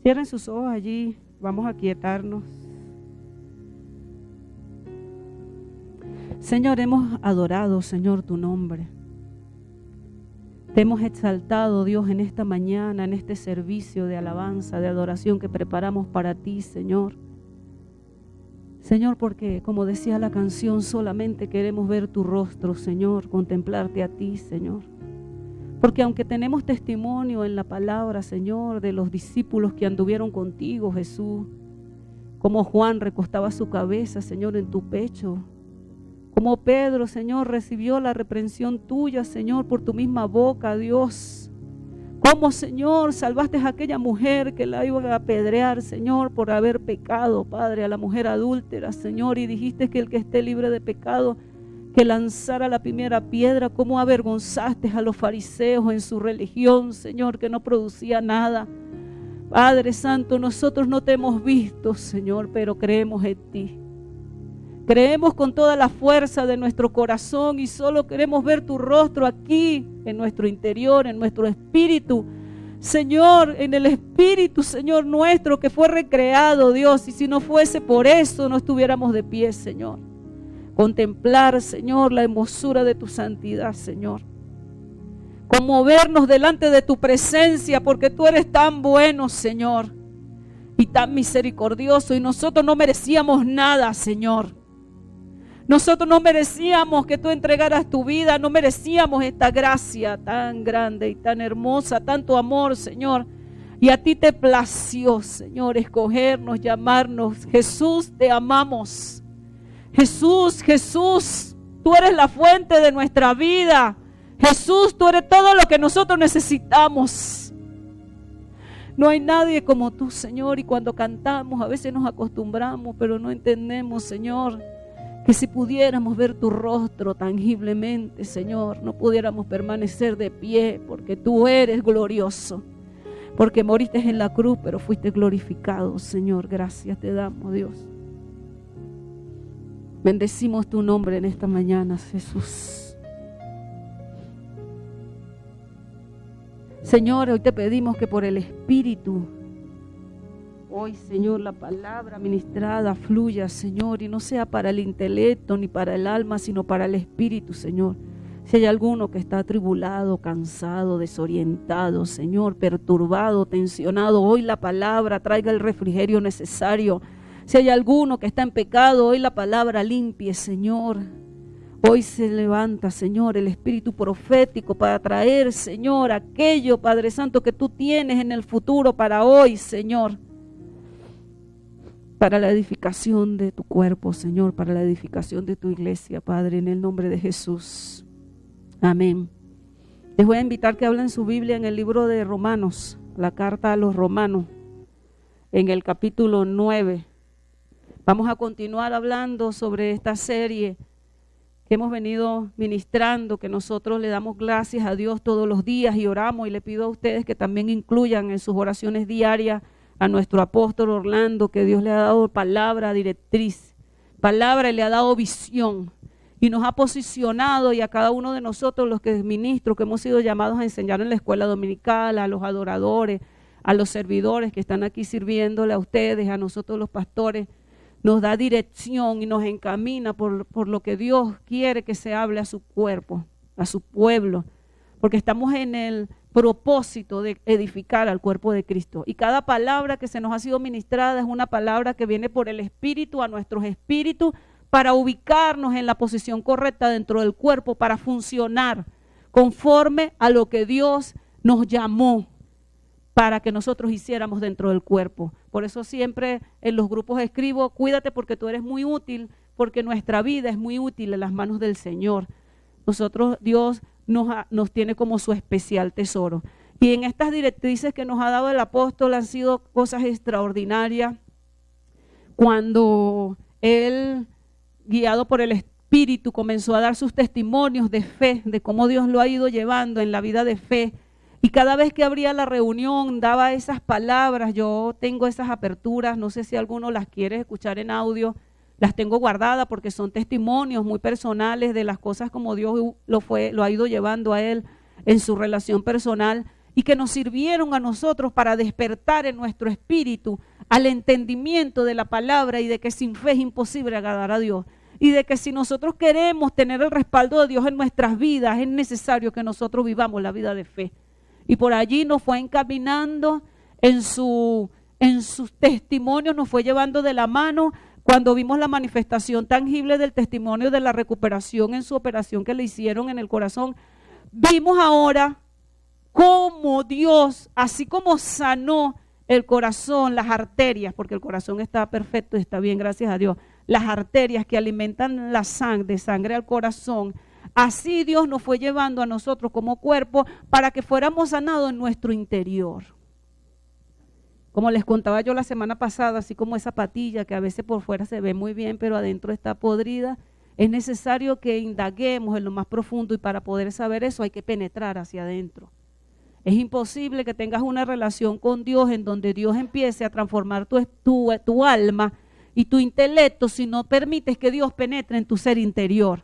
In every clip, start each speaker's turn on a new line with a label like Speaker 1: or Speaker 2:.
Speaker 1: Cierren sus ojos allí, vamos a quietarnos. Señor, hemos adorado, Señor, tu nombre. Te hemos exaltado, Dios, en esta mañana, en este servicio de alabanza, de adoración que preparamos para ti, Señor. Señor, porque como decía la canción, solamente queremos ver tu rostro, Señor, contemplarte a ti, Señor. Porque aunque tenemos testimonio en la palabra, Señor, de los discípulos que anduvieron contigo, Jesús, como Juan recostaba su cabeza, Señor, en tu pecho, como Pedro, Señor, recibió la reprensión tuya, Señor, por tu misma boca, Dios. Como, Señor, salvaste a aquella mujer que la iban a apedrear, Señor, por haber pecado, Padre, a la mujer adúltera, Señor, y dijiste que el que esté libre de pecado, que lanzara la primera piedra. Cómo avergonzaste a los fariseos en su religión, Señor, que no producía nada. Padre Santo, nosotros no te hemos visto, Señor, pero creemos en ti. Creemos con toda la fuerza de nuestro corazón y solo queremos ver tu rostro aquí, en nuestro interior, en nuestro espíritu. Señor, en el espíritu, Señor nuestro, que fue recreado, Dios, y si no fuese por eso, no estuviéramos de pie, Señor. Contemplar, Señor, la hermosura de tu santidad, Señor. Conmovernos delante de tu presencia, porque tú eres tan bueno, Señor, y tan misericordioso, y nosotros no merecíamos nada, Señor. Nosotros no merecíamos que tú entregaras tu vida, no merecíamos esta gracia tan grande y tan hermosa, tanto amor, Señor. Y a ti te plació, Señor, escogernos, llamarnos. Jesús, te amamos. Jesús, Jesús, tú eres la fuente de nuestra vida. Jesús, tú eres todo lo que nosotros necesitamos. No hay nadie como tú, Señor, y cuando cantamos a veces nos acostumbramos, pero no entendemos, Señor, que si pudiéramos ver tu rostro tangiblemente, Señor, no pudiéramos permanecer de pie, porque tú eres glorioso, porque moriste en la cruz, pero fuiste glorificado, Señor. Gracias te damos, Dios. Bendecimos tu nombre en esta mañana, Jesús. Señor, hoy te pedimos que por el Espíritu, hoy, Señor, la palabra ministrada fluya, Señor, y no sea para el intelecto ni para el alma, sino para el Espíritu, Señor. Si hay alguno que está atribulado, cansado, desorientado, Señor, perturbado, tensionado, hoy la palabra traiga el refrigerio necesario. Si hay alguno que está en pecado, hoy la palabra limpie, Señor. Hoy se levanta, Señor, el espíritu profético para traer, Señor, aquello, Padre Santo, que tú tienes en el futuro para hoy, Señor. Para la edificación de tu cuerpo, Señor, para la edificación de tu iglesia, Padre, en el nombre de Jesús. Amén. Les voy a invitar que hablen su Biblia en el libro de Romanos, la carta a los Romanos, en el capítulo 9. Vamos a continuar hablando sobre esta serie que hemos venido ministrando, que nosotros le damos gracias a Dios todos los días y oramos, y le pido a ustedes que también incluyan en sus oraciones diarias a nuestro apóstol Orlando, que Dios le ha dado palabra directriz, palabra y le ha dado visión y nos ha posicionado, y a cada uno de nosotros los que ministros que hemos sido llamados a enseñar en la escuela dominical, a los adoradores, a los servidores que están aquí sirviéndole a ustedes, a nosotros los pastores, nos da dirección y nos encamina por lo que Dios quiere que se hable a su cuerpo, a su pueblo, porque estamos en el propósito de edificar al cuerpo de Cristo. Y cada palabra que se nos ha sido ministrada es una palabra que viene por el Espíritu a nuestros espíritus para ubicarnos en la posición correcta dentro del cuerpo, para funcionar conforme a lo que Dios nos llamó para que nosotros hiciéramos dentro del cuerpo. Por eso siempre en los grupos escribo: cuídate porque tú eres muy útil, porque nuestra vida es muy útil en las manos del Señor. Nosotros, Dios nos tiene como su especial tesoro. Y en estas directrices que nos ha dado el apóstol han sido cosas extraordinarias. Cuando él, guiado por el Espíritu, comenzó a dar sus testimonios de fe, de cómo Dios lo ha ido llevando en la vida de fe. Y cada vez que abría la reunión daba esas palabras. Yo tengo esas aperturas, no sé si alguno las quiere escuchar en audio, las tengo guardadas porque son testimonios muy personales de las cosas como Dios lo ha ido llevando a él en su relación personal. y que nos sirvieron a nosotros para despertar en nuestro espíritu al entendimiento de la palabra y de que sin fe es imposible agradar a Dios. Y de que si nosotros queremos tener el respaldo de Dios en nuestras vidas, es necesario que nosotros vivamos la vida de fe. Y por allí nos fue encaminando en sus testimonios, nos fue llevando de la mano. Cuando vimos la manifestación tangible del testimonio de la recuperación en su operación que le hicieron en el corazón, vimos ahora cómo Dios, así como sanó el corazón, las arterias, porque el corazón está perfecto y está bien, gracias a Dios, las arterias que alimentan la sangre, de sangre al corazón, así Dios nos fue llevando a nosotros como cuerpo para que fuéramos sanados en nuestro interior. Como les contaba yo la semana pasada, así como esa patilla que a veces por fuera se ve muy bien, pero adentro está podrida, es necesario que indaguemos en lo más profundo y para poder saber eso hay que penetrar hacia adentro. Es imposible que tengas una relación con Dios en donde Dios empiece a transformar tu alma y tu intelecto si no permites que Dios penetre en tu ser interior.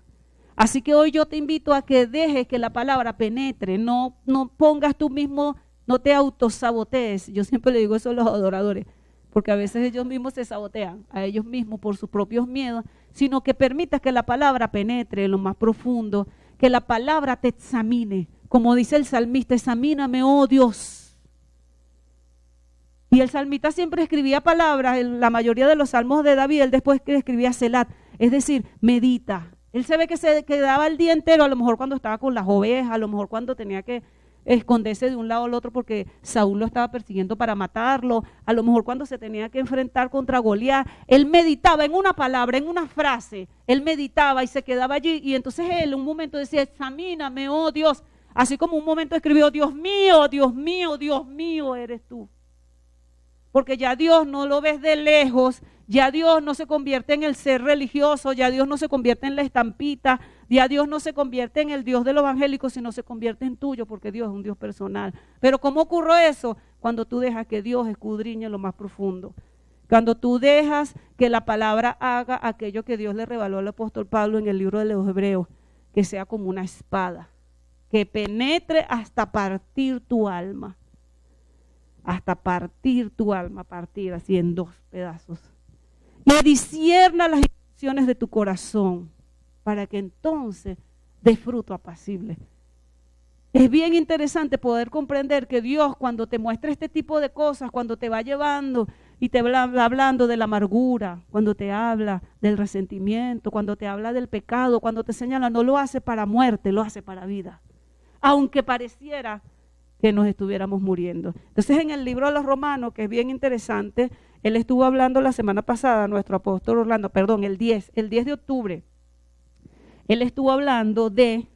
Speaker 1: Así que hoy yo te invito a que dejes que la palabra penetre, no pongas tú mismo, no te autosabotees. Yo siempre le digo eso a los adoradores, porque a veces ellos mismos se sabotean a ellos mismos por sus propios miedos, sino que permitas que la palabra penetre en lo más profundo, que la palabra te examine. Como dice el salmista, examíname, oh Dios. Y el salmista siempre escribía palabras, en la mayoría de los salmos de David, él después escribía Selat, es decir, medita. Él se ve que se quedaba el día entero, a lo mejor cuando estaba con las ovejas, a lo mejor cuando tenía que esconderse de un lado al otro porque Saúl lo estaba persiguiendo para matarlo, a lo mejor cuando se tenía que enfrentar contra Goliat, él meditaba en una palabra, en una frase, él meditaba y se quedaba allí, y entonces él en un momento decía, examíname, oh Dios, así como un momento escribió, Dios mío, Dios mío, Dios mío eres tú. Porque ya Dios no lo ves de lejos, ya Dios no se convierte en el ser religioso, ya Dios no se convierte en la estampita, ya Dios no se convierte en el Dios de los evangélicos, sino se convierte en tuyo, porque Dios es un Dios personal. Pero ¿cómo ocurrió eso? Cuando tú dejas que Dios escudriñe lo más profundo. Cuando tú dejas que la palabra haga aquello que Dios le reveló al apóstol Pablo en el libro de los Hebreos, que sea como una espada, que penetre hasta partir tu alma. Hasta partir tu alma, partir así en dos pedazos. Y discierna las intenciones de tu corazón para que entonces dé fruto apacible. Es bien interesante poder comprender que Dios cuando te muestra este tipo de cosas, cuando te va llevando y te va hablando de la amargura, cuando te habla del resentimiento, cuando te habla del pecado, cuando te señala, no lo hace para muerte, lo hace para vida. Aunque pareciera que nos estuviéramos muriendo. Entonces en el libro de los Romanos, que es bien interesante, él estuvo hablando la semana pasada, nuestro apóstol Orlando, el 10 de octubre, él estuvo hablando de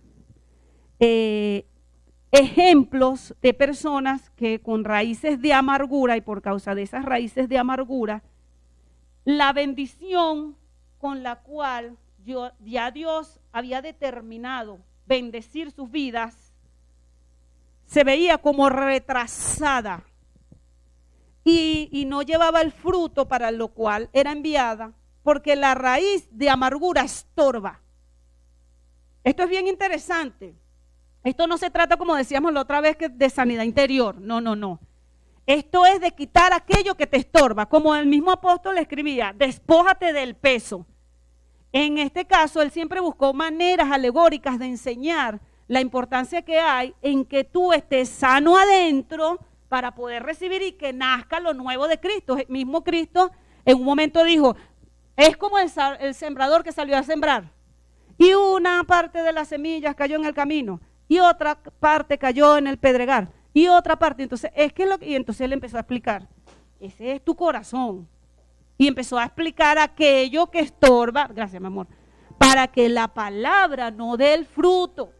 Speaker 1: ejemplos de personas que con raíces de amargura y por causa de esas raíces de amargura, la bendición con la cual ya Dios había determinado bendecir sus vidas, se veía como retrasada y no llevaba el fruto para lo cual era enviada, porque la raíz de amargura estorba. Esto es bien interesante. Esto no se trata, como decíamos la otra vez, de sanidad interior. No. Esto es de quitar aquello que te estorba. Como el mismo apóstol escribía, despójate del peso. En este caso, él siempre buscó maneras alegóricas de enseñar la importancia que hay en que tú estés sano adentro para poder recibir y que nazca lo nuevo de Cristo. El mismo Cristo en un momento dijo, es como el sembrador que salió a sembrar. Y una parte de las semillas cayó en el camino y otra parte cayó en el pedregal y otra parte. Entonces, y entonces él empezó a explicar, ese es tu corazón. Y empezó a explicar aquello que estorba, gracias mi amor, para que la palabra no dé el fruto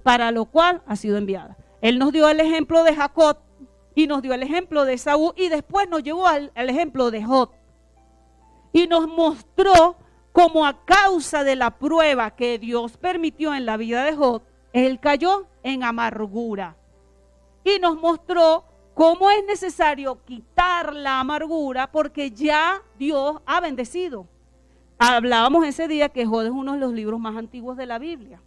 Speaker 1: para lo cual ha sido enviada. Él nos dio el ejemplo de Jacob y nos dio el ejemplo de Saúl y después nos llevó al ejemplo de Job. Y nos mostró cómo a causa de la prueba que Dios permitió en la vida de Job, él cayó en amargura. Y nos mostró cómo es necesario quitar la amargura porque ya Dios ha bendecido. Hablábamos ese día que Job es uno de los libros más antiguos de la Biblia.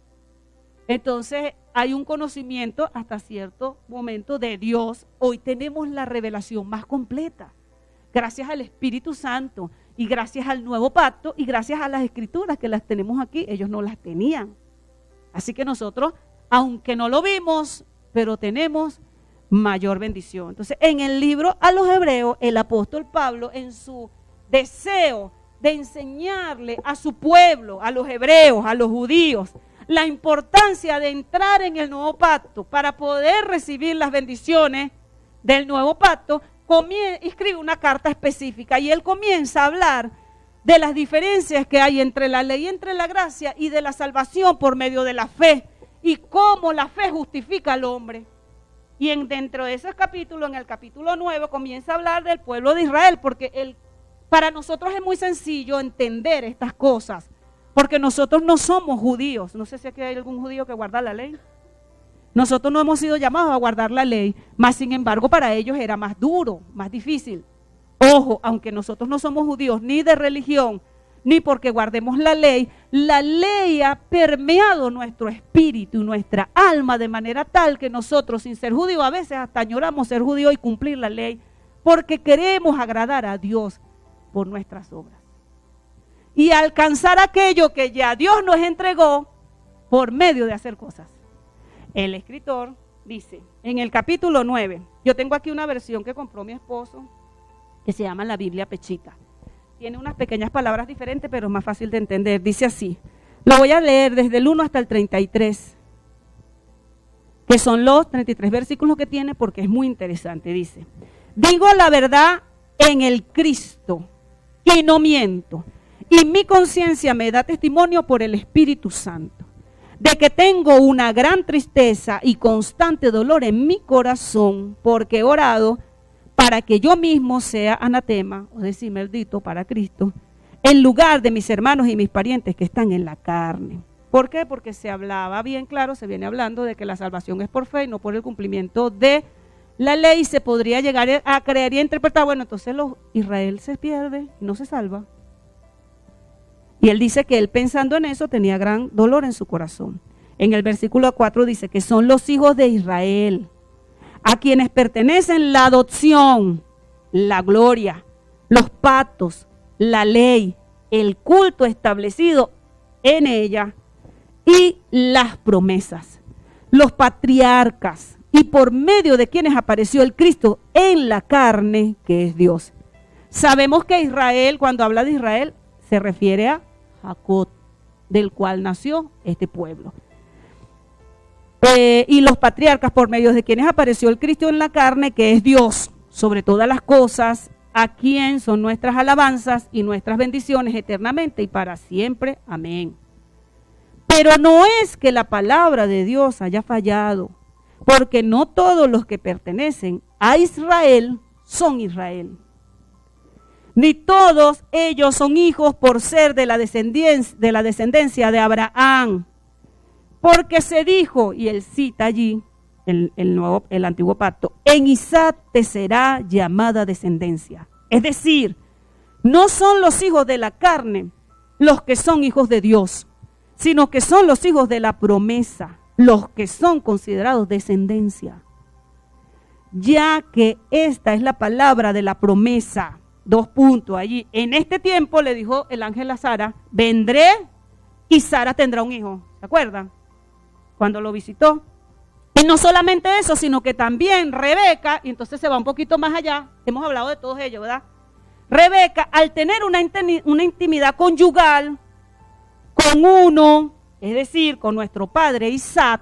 Speaker 1: Entonces hay un conocimiento hasta cierto momento de Dios. Hoy tenemos la revelación más completa, gracias al Espíritu Santo y gracias al nuevo pacto y gracias a las escrituras que las tenemos aquí. Ellos no las tenían. Así que nosotros, aunque no lo vimos, pero tenemos mayor bendición. Entonces, en el libro a los Hebreos, el apóstol Pablo, en su deseo de enseñarle a su pueblo, a los hebreos, a los judíos, la importancia de entrar en el nuevo pacto para poder recibir las bendiciones del nuevo pacto, escribe una carta específica y él comienza a hablar de las diferencias que hay entre la ley y entre la gracia y de la salvación por medio de la fe y cómo la fe justifica al hombre. Y dentro de ese capítulo, en el capítulo 9, comienza a hablar del pueblo de Israel, porque para nosotros es muy sencillo entender estas cosas, porque nosotros no somos judíos. No sé si aquí hay algún judío que guarda la ley. Nosotros no hemos sido llamados a guardar la ley, mas sin embargo para ellos era más duro, más difícil. Ojo, aunque nosotros no somos judíos ni de religión, ni porque guardemos la ley ha permeado nuestro espíritu y nuestra alma de manera tal que nosotros, sin ser judíos, a veces hasta añoramos ser judíos y cumplir la ley, porque queremos agradar a Dios por nuestras obras y alcanzar aquello que ya Dios nos entregó por medio de hacer cosas. El escritor dice en el capítulo 9, yo tengo aquí una versión que compró mi esposo, que se llama la Biblia Pechita. Tiene unas pequeñas palabras diferentes, pero es más fácil de entender. Dice así, lo voy a leer desde el 1 hasta el 33, que son los 33 versículos que tiene, porque es muy interesante. Dice, digo la verdad en el Cristo y no miento, y mi conciencia me da testimonio por el Espíritu Santo, de que tengo una gran tristeza y constante dolor en mi corazón, porque he orado para que yo mismo sea anatema, es decir, maldito para Cristo, en lugar de mis hermanos y mis parientes que están en la carne. ¿Por qué? Porque se hablaba bien claro, se viene hablando de que la salvación es por fe y no por el cumplimiento de la ley. Se podría llegar a creer y a interpretar, bueno, entonces Israel se pierde y no se salva. Y él dice que él pensando en eso tenía gran dolor en su corazón. En el versículo 4 dice que son los hijos de Israel, a quienes pertenecen la adopción, la gloria, los pactos, la ley, el culto establecido en ella y las promesas, los patriarcas, y por medio de quienes apareció el Cristo en la carne, que es Dios. Sabemos que Israel, cuando habla de Israel, se refiere a Jacob, del cual nació este pueblo. Y los patriarcas, por medio de quienes apareció el Cristo en la carne, que es Dios, sobre todas las cosas, a quien son nuestras alabanzas y nuestras bendiciones eternamente y para siempre. Amén. Pero no es que la palabra de Dios haya fallado, porque no todos los que pertenecen a Israel son Israel. Ni todos ellos son hijos por ser de la descendencia de Abraham. Porque se dijo, y él cita allí el antiguo pacto, en Isaac te será llamada descendencia. Es decir, no son los hijos de la carne los que son hijos de Dios, sino que son los hijos de la promesa, los que son considerados descendencia. Ya que esta es la palabra de la promesa. 2 puntos allí. En este tiempo le dijo el ángel a Sara, vendré y Sara tendrá un hijo. ¿Se acuerdan? Cuando lo visitó. Y no solamente eso, sino que también Rebeca, y entonces se va un poquito más allá, hemos hablado de todos ellos, ¿verdad? Rebeca, al tener una intimidad conyugal con uno, es decir, con nuestro padre Isaac,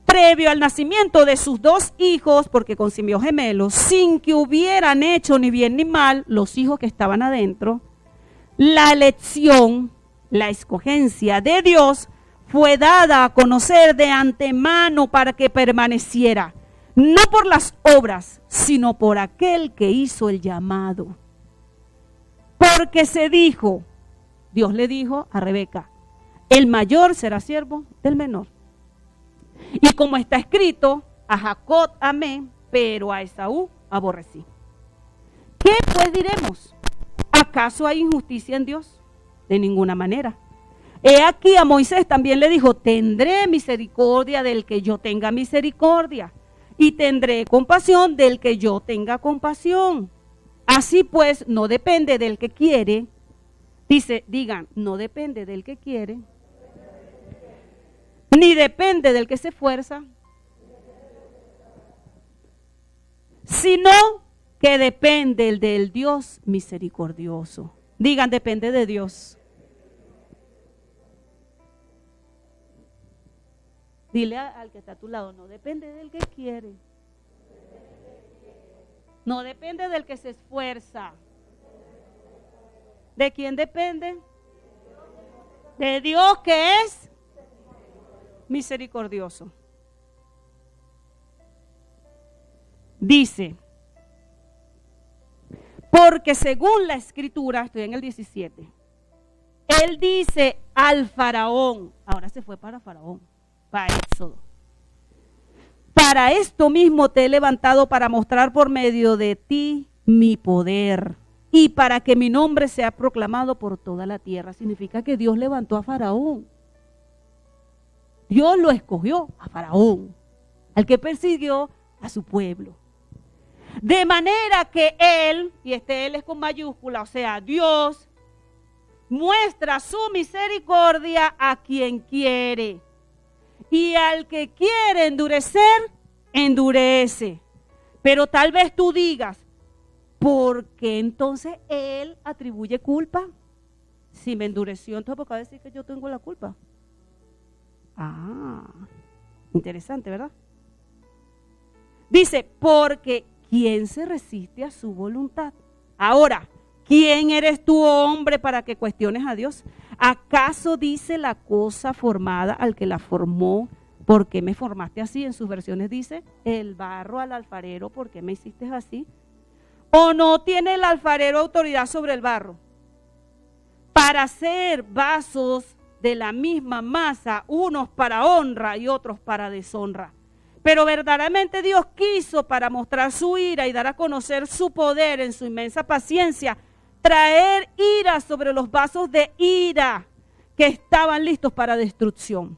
Speaker 1: previo al nacimiento de sus 2 hijos, porque concibió gemelos, sin que hubieran hecho ni bien ni mal los hijos que estaban adentro, la elección, la escogencia de Dios fue dada a conocer de antemano para que permaneciera, no por las obras, sino por aquel que hizo el llamado. Porque se dijo, Dios le dijo a Rebeca, el mayor será siervo del menor. Y como está escrito, a Jacob amé, pero a Esaú aborrecí. ¿Qué pues diremos? ¿Acaso hay injusticia en Dios? De ninguna manera. He aquí a Moisés también le dijo, tendré misericordia del que yo tenga misericordia, y tendré compasión del que yo tenga compasión. Así pues, no depende del que quiere, digan, no depende del que quiere, ni depende del que se esfuerza, sino que depende del Dios misericordioso. Digan, depende de Dios. Dile al que está a tu lado, no depende del que quiere. No depende del que se esfuerza. ¿De quién depende? De Dios, que es misericordioso. Dice, porque según la escritura, estoy en el 17, él dice al faraón, ahora se fue para faraón, para Éxodo, para esto mismo te he levantado para mostrar por medio de ti mi poder y para que mi nombre sea proclamado por toda la tierra. Significa que Dios levantó a Faraón. Dios lo escogió a Faraón, al que persiguió a su pueblo. De manera que él, y este él es con mayúscula, o sea, Dios, muestra su misericordia a quien quiere. Y al que quiere endurecer, endurece. Pero tal vez tú digas, ¿por qué entonces él atribuye culpa? Si me endureció, entonces ¿por qué va a decir que yo tengo la culpa? Ah, interesante, ¿verdad? Dice, porque ¿quién se resiste a su voluntad? Ahora, ¿quién eres tú, hombre, para que cuestiones a Dios? ¿Acaso dice la cosa formada al que la formó? ¿Por qué me formaste así? En sus versiones dice, el barro al alfarero, ¿por qué me hiciste así? ¿O no tiene el alfarero autoridad sobre el barro para hacer vasos de la misma masa, unos para honra y otros para deshonra? Pero verdaderamente Dios quiso, para mostrar su ira y dar a conocer su poder en su inmensa paciencia, traer ira sobre los vasos de ira que estaban listos para destrucción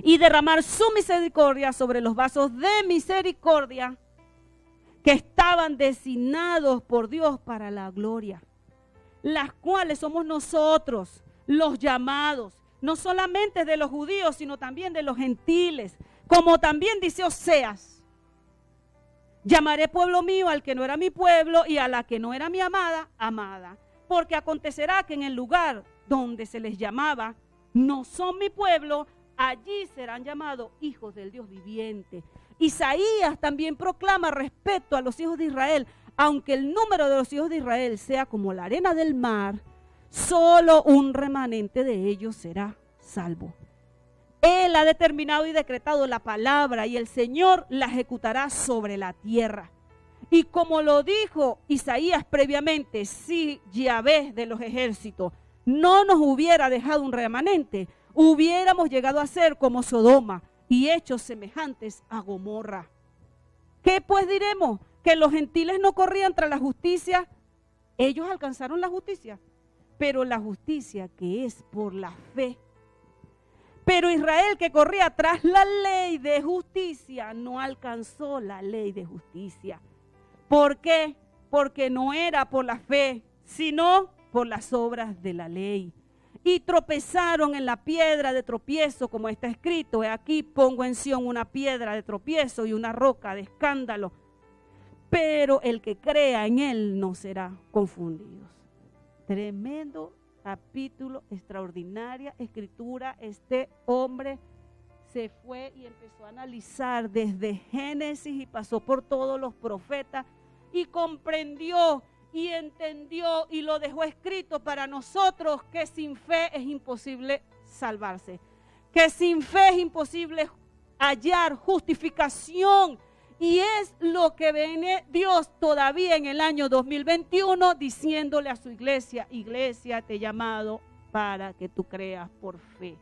Speaker 1: y derramar su misericordia sobre los vasos de misericordia que estaban designados por Dios para la gloria, las cuales somos nosotros, los llamados, no solamente de los judíos, sino también de los gentiles, como también dice Oseas, llamaré pueblo mío al que no era mi pueblo y a la que no era mi amada, amada. Porque acontecerá que en el lugar donde se les llamaba, no son mi pueblo, allí serán llamados hijos del Dios viviente. Isaías también proclama respecto a los hijos de Israel, aunque el número de los hijos de Israel sea como la arena del mar, solo un remanente de ellos será salvo. Él ha determinado y decretado la palabra y el Señor la ejecutará sobre la tierra. Y como lo dijo Isaías previamente, si Yahvé de los ejércitos no nos hubiera dejado un remanente, hubiéramos llegado a ser como Sodoma y hechos semejantes a Gomorra. ¿Qué pues diremos? ¿Que los gentiles no corrían tras la justicia? Ellos alcanzaron la justicia, pero la justicia que es por la fe. Pero Israel, que corría tras la ley de justicia, no alcanzó la ley de justicia. ¿Por qué? Porque no era por la fe, sino por las obras de la ley. Y tropezaron en la piedra de tropiezo, como está escrito: he aquí pongo en Sión una piedra de tropiezo y una roca de escándalo. Pero el que crea en él no será confundido. Tremendo capítulo, extraordinaria escritura. Este hombre se fue y empezó a analizar desde Génesis y pasó por todos los profetas y comprendió y entendió y lo dejó escrito para nosotros, que sin fe es imposible salvarse, que sin fe es imposible hallar justificación. Y es lo que viene Dios todavía en el año 2021 diciéndole a su iglesia: iglesia, te he llamado para que tú creas por fe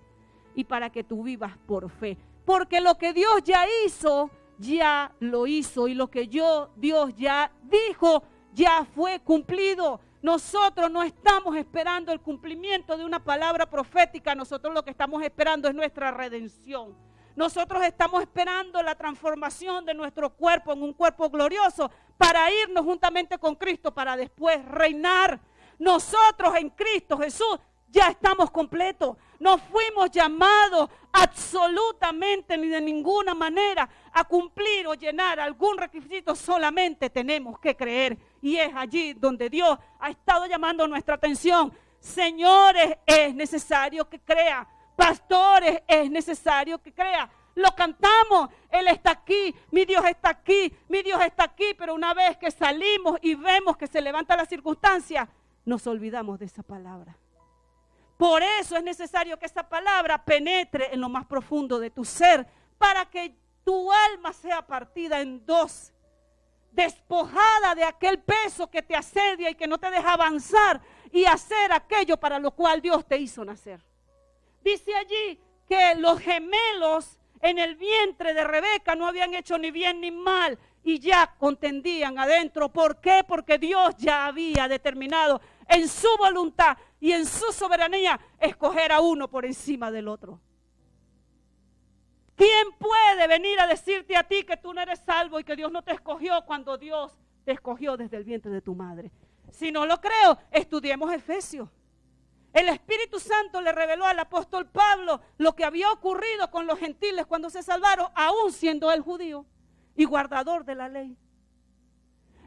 Speaker 1: y para que tú vivas por fe. Porque lo que Dios ya hizo, ya lo hizo, y lo que Dios ya dijo, ya fue cumplido. Nosotros no estamos esperando el cumplimiento de una palabra profética. Nosotros lo que estamos esperando es nuestra redención. Nosotros estamos esperando la transformación de nuestro cuerpo en un cuerpo glorioso para irnos juntamente con Cristo para después reinar. Nosotros en Cristo Jesús ya estamos completos. No fuimos llamados absolutamente ni de ninguna manera a cumplir o llenar algún requisito. Solamente tenemos que creer. Y es allí donde Dios ha estado llamando nuestra atención. Señores, es necesario que crea. Pastores, es necesario que crea. Lo cantamos, Él está aquí, mi Dios está aquí, mi Dios está aquí. Pero una vez que salimos y vemos que se levanta la circunstancia, nos olvidamos de esa palabra. Por eso es necesario que esa palabra penetre en lo más profundo de tu ser, para que tu alma sea partida en dos, despojada de aquel peso que te asedia y que no te deja avanzar y hacer aquello para lo cual Dios te hizo nacer. Dice allí que los gemelos en el vientre de Rebeca no habían hecho ni bien ni mal y ya contendían adentro. ¿Por qué? Porque Dios ya había determinado en su voluntad y en su soberanía escoger a uno por encima del otro. ¿Quién puede venir a decirte a ti que tú no eres salvo y que Dios no te escogió cuando Dios te escogió desde el vientre de tu madre? Si no lo creo, estudiemos Efesios. El Espíritu Santo le reveló al apóstol Pablo lo que había ocurrido con los gentiles cuando se salvaron, aún siendo él judío y guardador de la ley.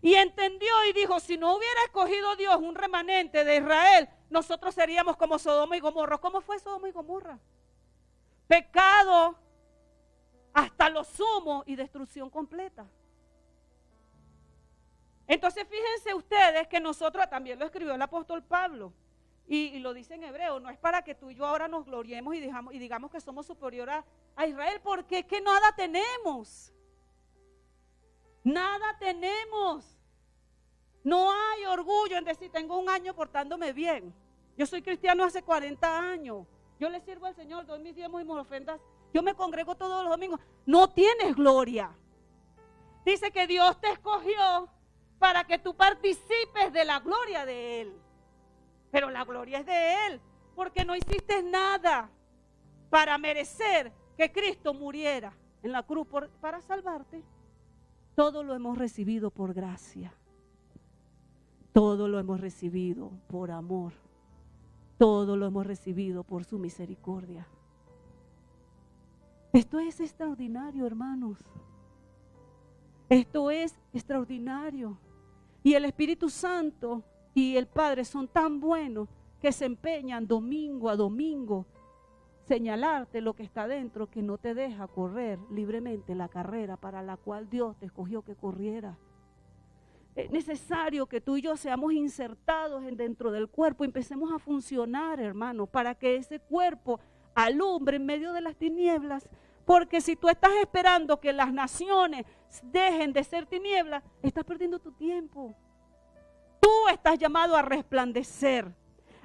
Speaker 1: Y entendió y dijo, si no hubiera escogido Dios un remanente de Israel, nosotros seríamos como Sodoma y Gomorra. ¿Cómo fue Sodoma y Gomorra? Pecado hasta lo sumo y destrucción completa. Entonces fíjense ustedes que nosotros, también lo escribió el apóstol Pablo, y lo dice en hebreo, no es para que tú y yo ahora nos gloriemos y digamos que somos superiores a Israel, porque es que nada tenemos. Nada tenemos. No hay orgullo en decir, tengo un año portándome bien. Yo soy cristiano hace 40 años. Yo le sirvo al Señor, doy mis diezmos y mis ofrendas. Yo me congrego todos los domingos. No tienes gloria. Dice que Dios te escogió para que tú participes de la gloria de Él. Pero la gloria es de Él, porque no hiciste nada para merecer que Cristo muriera en la cruz para salvarte. Todo lo hemos recibido por gracia. Todo lo hemos recibido por amor. Todo lo hemos recibido por su misericordia. Esto es extraordinario, hermanos. Esto es extraordinario. Y el Espíritu Santo y el Padre son tan buenos que se empeñan domingo a domingo señalarte lo que está dentro, que no te deja correr libremente la carrera para la cual Dios te escogió que corriera. Es necesario que tú y yo seamos insertados dentro del cuerpo y empecemos a funcionar, hermano, para que ese cuerpo alumbre en medio de las tinieblas. Porque si tú estás esperando que las naciones dejen de ser tinieblas, estás perdiendo tu tiempo. Tú estás llamado a resplandecer.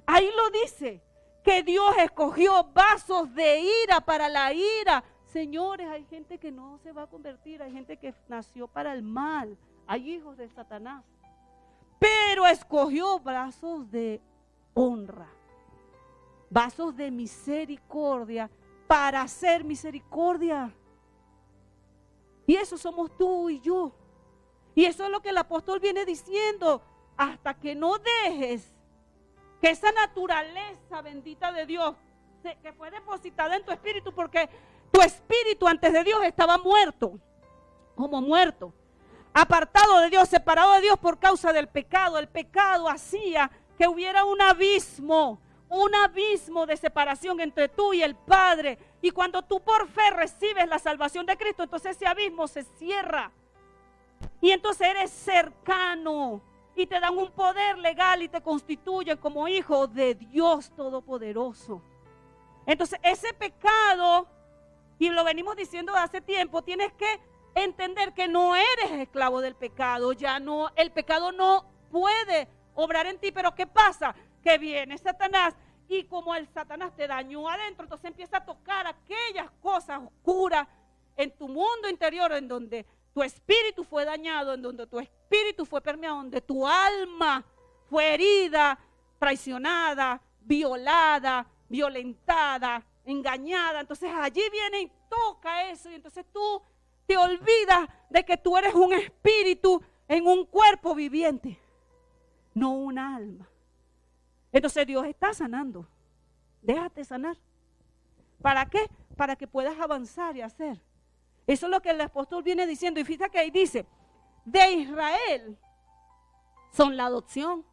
Speaker 1: Ahí lo dice, que Dios escogió vasos de ira para la ira. Señores, hay gente que no se va a convertir, hay gente que nació para el mal, hay hijos de Satanás. Pero escogió vasos de honra, vasos de misericordia para hacer misericordia. Y eso somos tú y yo. Y eso es lo que el apóstol viene diciendo. Hasta que no dejes que esa naturaleza bendita de Dios que fue depositada en tu espíritu, porque tu espíritu antes de Dios estaba muerto, como muerto, apartado de Dios, separado de Dios por causa del pecado. El pecado hacía que hubiera un abismo de separación entre tú y el Padre. Y cuando tú por fe recibes la salvación de Cristo, entonces ese abismo se cierra. Y entonces eres cercano. Y te dan un poder legal y te constituyen como hijo de Dios Todopoderoso. Entonces ese pecado, y lo venimos diciendo hace tiempo, tienes que entender que no eres esclavo del pecado. Ya no, el pecado no puede obrar en ti. Pero ¿qué pasa? Que viene Satanás y como el Satanás te dañó adentro, entonces empieza a tocar aquellas cosas oscuras en tu mundo interior, en donde tu espíritu fue dañado, en donde tu espíritu fue permeado, donde tu alma fue herida, traicionada, violada, violentada, engañada. Entonces allí viene y toca eso, y entonces tú te olvidas de que tú eres un espíritu en un cuerpo viviente, no un alma. Entonces Dios está sanando. Déjate sanar. ¿Para qué? Para que puedas avanzar y hacer. Eso es lo que el apóstol viene diciendo. Y fíjate que ahí dice, de Israel son la adopción,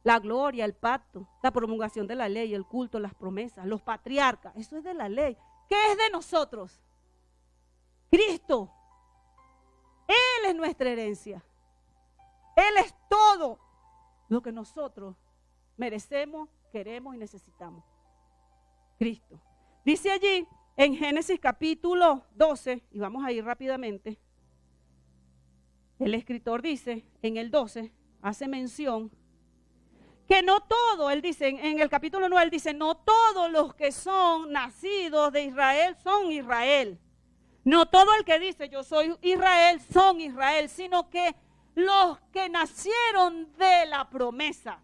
Speaker 1: la gloria, el pacto, la promulgación de la ley, el culto, las promesas, los patriarcas. Eso es de la ley. ¿Qué es de nosotros? Cristo. Él es nuestra herencia. Él es todo lo que nosotros merecemos, queremos y necesitamos. Cristo. Dice allí en Génesis capítulo 12, y vamos a ir rápidamente. El escritor dice en el 12, hace mención que no todo, él dice en el capítulo 9, él dice, no todos los que son nacidos de Israel son Israel. No todo el que dice yo soy Israel son Israel, sino que los que nacieron de la promesa.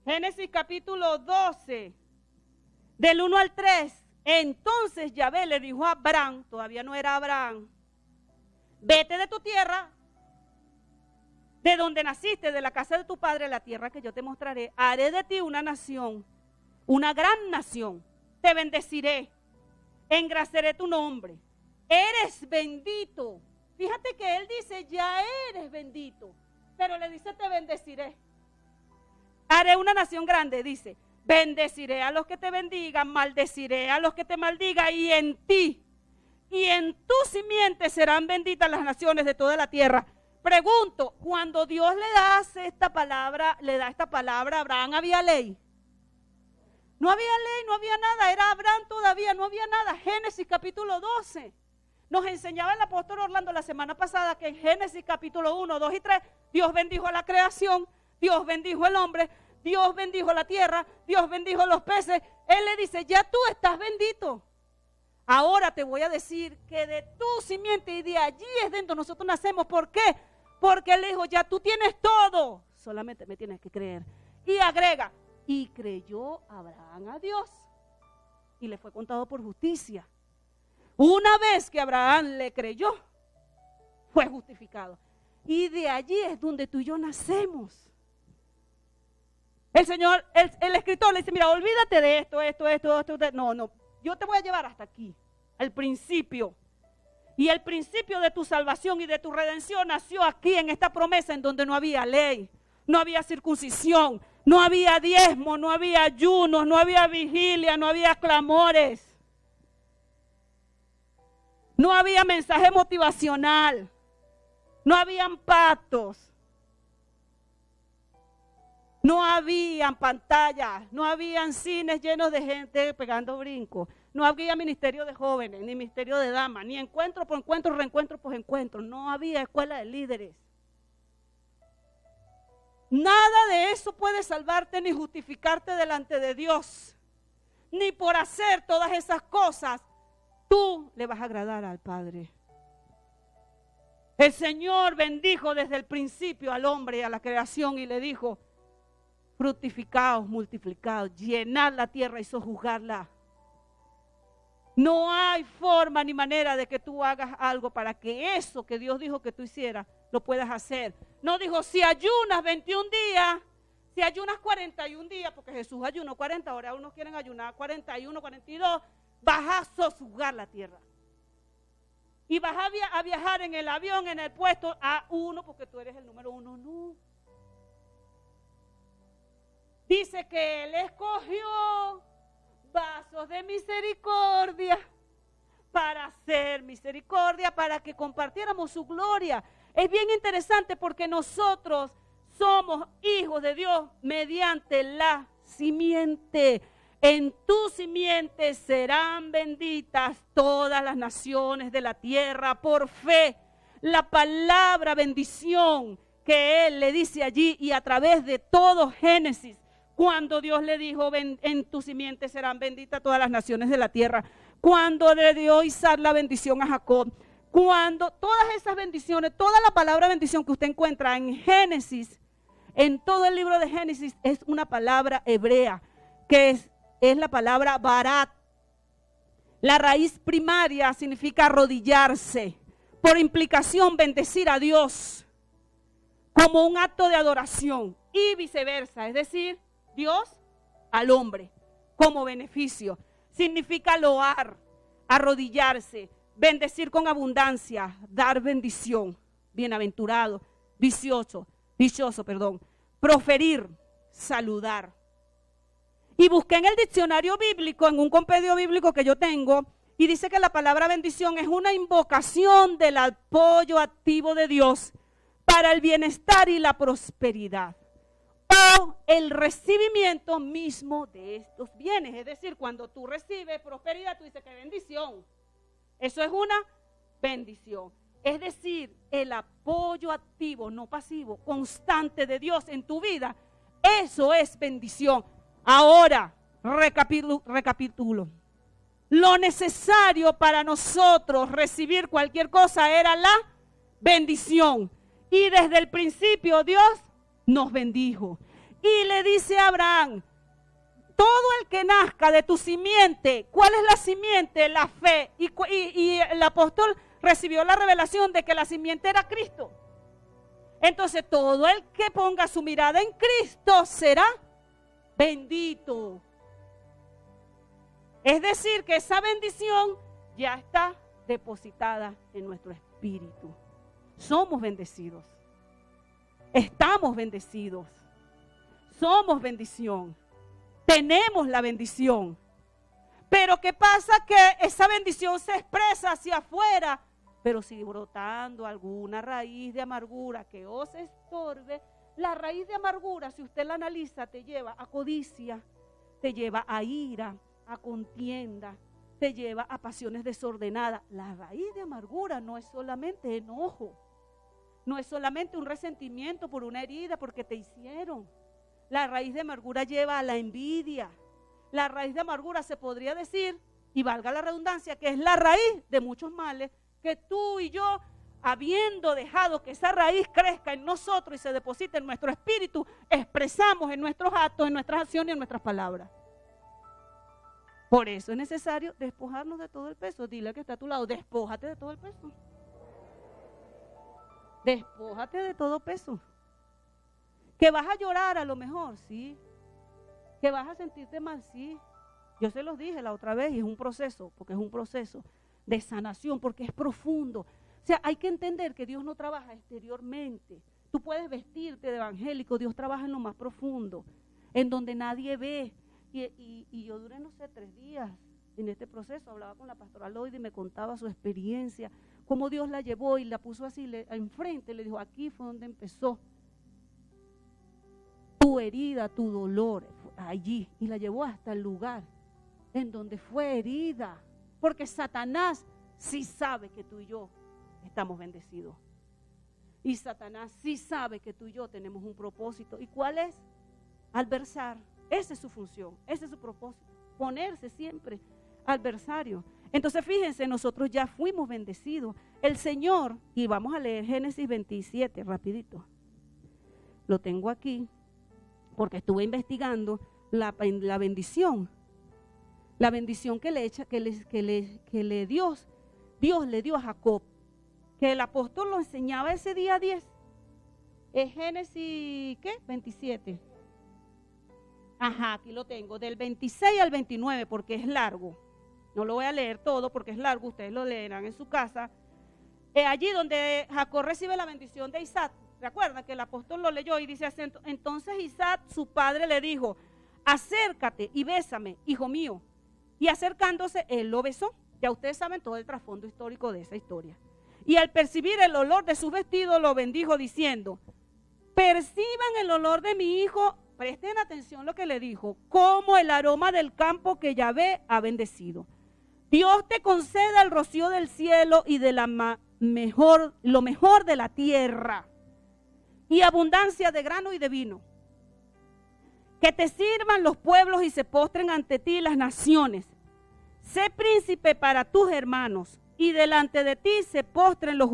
Speaker 1: Génesis capítulo 12, del 1 al 3. Entonces Yahvé le dijo a Abraham, todavía no era Abraham, vete de tu tierra, de donde naciste, de la casa de tu padre, la tierra que yo te mostraré. Haré de ti una nación, una gran nación. Te bendeciré, engrasaré tu nombre. Eres bendito. Fíjate que él dice, ya eres bendito, pero le dice, te bendeciré. Haré una nación grande, dice. Bendeciré a los que te bendigan, maldeciré a los que te maldigan, y en ti y en tu simiente serán benditas las naciones de toda la tierra. Pregunto, cuando Dios le da esta palabra a Abraham, ¿había ley? No había ley, no había nada, era Abraham todavía, no había nada. Génesis capítulo 12. Nos enseñaba el apóstol Orlando la semana pasada que en Génesis capítulo 1, 2 y 3, Dios bendijo a la creación, Dios bendijo al hombre, Dios bendijo la tierra, Dios bendijo los peces. Él le dice, ya tú estás bendito. Ahora te voy a decir que de tu simiente y de allí es dentro nosotros nacemos. ¿Por qué? Porque él dijo, ya tú tienes todo, solamente me tienes que creer. Y agrega, y creyó Abraham a Dios y le fue contado por justicia. Una vez que Abraham le creyó, fue justificado. Y de allí es donde tú y yo nacemos. El Señor, el escritor le dice, mira, olvídate de esto. No, yo te voy a llevar hasta aquí, al principio. Y el principio de tu salvación y de tu redención nació aquí en esta promesa en donde no había ley, no había circuncisión, no había diezmo, no había ayunos, no había vigilia, no había clamores. No había mensaje motivacional, no habían pactos. No habían pantallas, no habían cines llenos de gente pegando brincos, no había ministerio de jóvenes, ni ministerio de damas, ni encuentro por encuentro, reencuentro por encuentro, no había escuela de líderes. Nada de eso puede salvarte ni justificarte delante de Dios, ni por hacer todas esas cosas, tú le vas a agradar al Padre. El Señor bendijo desde el principio al hombre y a la creación y le dijo, fructificaos, multiplicaos, llenad la tierra y sojuzgarla. No hay forma ni manera de que tú hagas algo para que eso que Dios dijo que tú hicieras, lo puedas hacer. No dijo, si ayunas 21 días, si ayunas 41 días, porque Jesús ayunó 40, ahora unos quieren ayunar 41, 42, vas a sojuzgar la tierra. Y vas a viajar en el avión, en el puesto A1, porque tú eres el número 1, no. Dice que Él escogió vasos de misericordia para hacer misericordia, para que compartiéramos su gloria. Es bien interesante porque nosotros somos hijos de Dios mediante la simiente. En tu simiente serán benditas todas las naciones de la tierra por fe. La palabra bendición que Él le dice allí y a través de todo Génesis, cuando Dios le dijo, en tu simiente serán benditas todas las naciones de la tierra. Cuando le dio Isaac la bendición a Jacob. Cuando todas esas bendiciones, toda la palabra bendición que usted encuentra en Génesis, En todo el libro de Génesis es una palabra hebrea, que es la palabra barat. La raíz primaria significa arrodillarse. Por implicación, bendecir a Dios como un acto de adoración y viceversa. Es decir, Dios al hombre como beneficio. Significa loar, arrodillarse, bendecir con abundancia, dar bendición. Bienaventurado, dichoso, proferir, saludar. Y busqué en el diccionario bíblico, en un compendio bíblico que yo tengo, y dice que la palabra bendición es una invocación del apoyo activo de Dios para el bienestar y la prosperidad, o el recibimiento mismo de estos bienes. Es decir, cuando tú recibes prosperidad, tú dices que bendición. Eso es una bendición. Es decir, el apoyo activo, no pasivo, constante de Dios en tu vida, eso es bendición. Ahora, recapitulo. Lo necesario para nosotros recibir cualquier cosa era la bendición. Y desde el principio Dios nos bendijo. Y le dice a Abraham, todo el que nazca de tu simiente, ¿cuál es la simiente? La fe. Y el apóstol recibió la revelación de que la simiente era Cristo. Entonces todo el que ponga su mirada en Cristo será bendito. Es decir, que esa bendición ya está depositada en nuestro espíritu. Somos bendecidos. Estamos bendecidos. Somos bendición. Tenemos la bendición. Pero ¿qué pasa? Que esa bendición se expresa hacia afuera, pero si brotando alguna raíz de amargura que os estorbe, la raíz de amargura, si usted la analiza, te lleva a codicia, te lleva a ira, a contienda, te lleva a pasiones desordenadas. La raíz de amargura no es solamente enojo, no es solamente un resentimiento por una herida porque te hicieron. La raíz de amargura lleva a la envidia. La raíz de amargura se podría decir, y valga la redundancia, que es la raíz de muchos males que tú y yo, habiendo dejado que esa raíz crezca en nosotros y se deposite en nuestro espíritu, expresamos en nuestros actos, en nuestras acciones y en nuestras palabras. Por eso es necesario despojarnos de todo el peso. Dile al que está a tu lado, despójate de todo el peso. Despójate de todo peso. Que vas a llorar a lo mejor, sí. Que vas a sentirte mal, sí. Yo se los dije la otra vez y es un proceso, porque es un proceso de sanación, porque es profundo. O sea, hay que entender que Dios no trabaja exteriormente. Tú puedes vestirte de evangélico, Dios trabaja en lo más profundo, en donde nadie ve. Y yo duré, no sé, 3 días en este proceso. Hablaba con la pastora Lloyd y me contaba su experiencia, cómo Dios la llevó y la puso así enfrente. Le dijo, aquí fue donde empezó tu herida, tu dolor, allí. Y la llevó hasta el lugar en donde fue herida. Porque Satanás sí sabe que tú y yo estamos bendecidos. Y Satanás sí sabe que tú y yo tenemos un propósito. ¿Y cuál es? Adversar. Esa es su función, ese es su propósito. Ponerse siempre adversario. Entonces fíjense, nosotros ya fuimos bendecidos. El Señor, y vamos a leer Génesis 27 rapidito. Lo tengo aquí porque estuve investigando la bendición. La bendición que Dios le dio a Jacob, que el apóstol lo enseñaba ese día 10. Es Génesis, ¿qué? 27. Ajá, aquí lo tengo, del 26 al 29, porque es largo. No lo voy a leer todo porque es largo, ustedes lo leerán en su casa. Allí donde Jacob recibe la bendición de Isaac. ¿Recuerdan que el apóstol lo leyó y dice, entonces Isaac, su padre, le dijo, acércate y bésame, hijo mío. Y acercándose, él lo besó. Ya ustedes saben todo el trasfondo histórico de esa historia. Y al percibir el olor de su vestido, lo bendijo diciendo, perciban el olor de mi hijo. Presten atención lo que le dijo, como el aroma del campo que Yahvé ha bendecido. Dios te conceda el rocío del cielo y de lo mejor de la tierra, y abundancia de grano y de vino. Que te sirvan los pueblos y se postren ante ti las naciones. Sé príncipe para tus hermanos, y delante de ti se postren los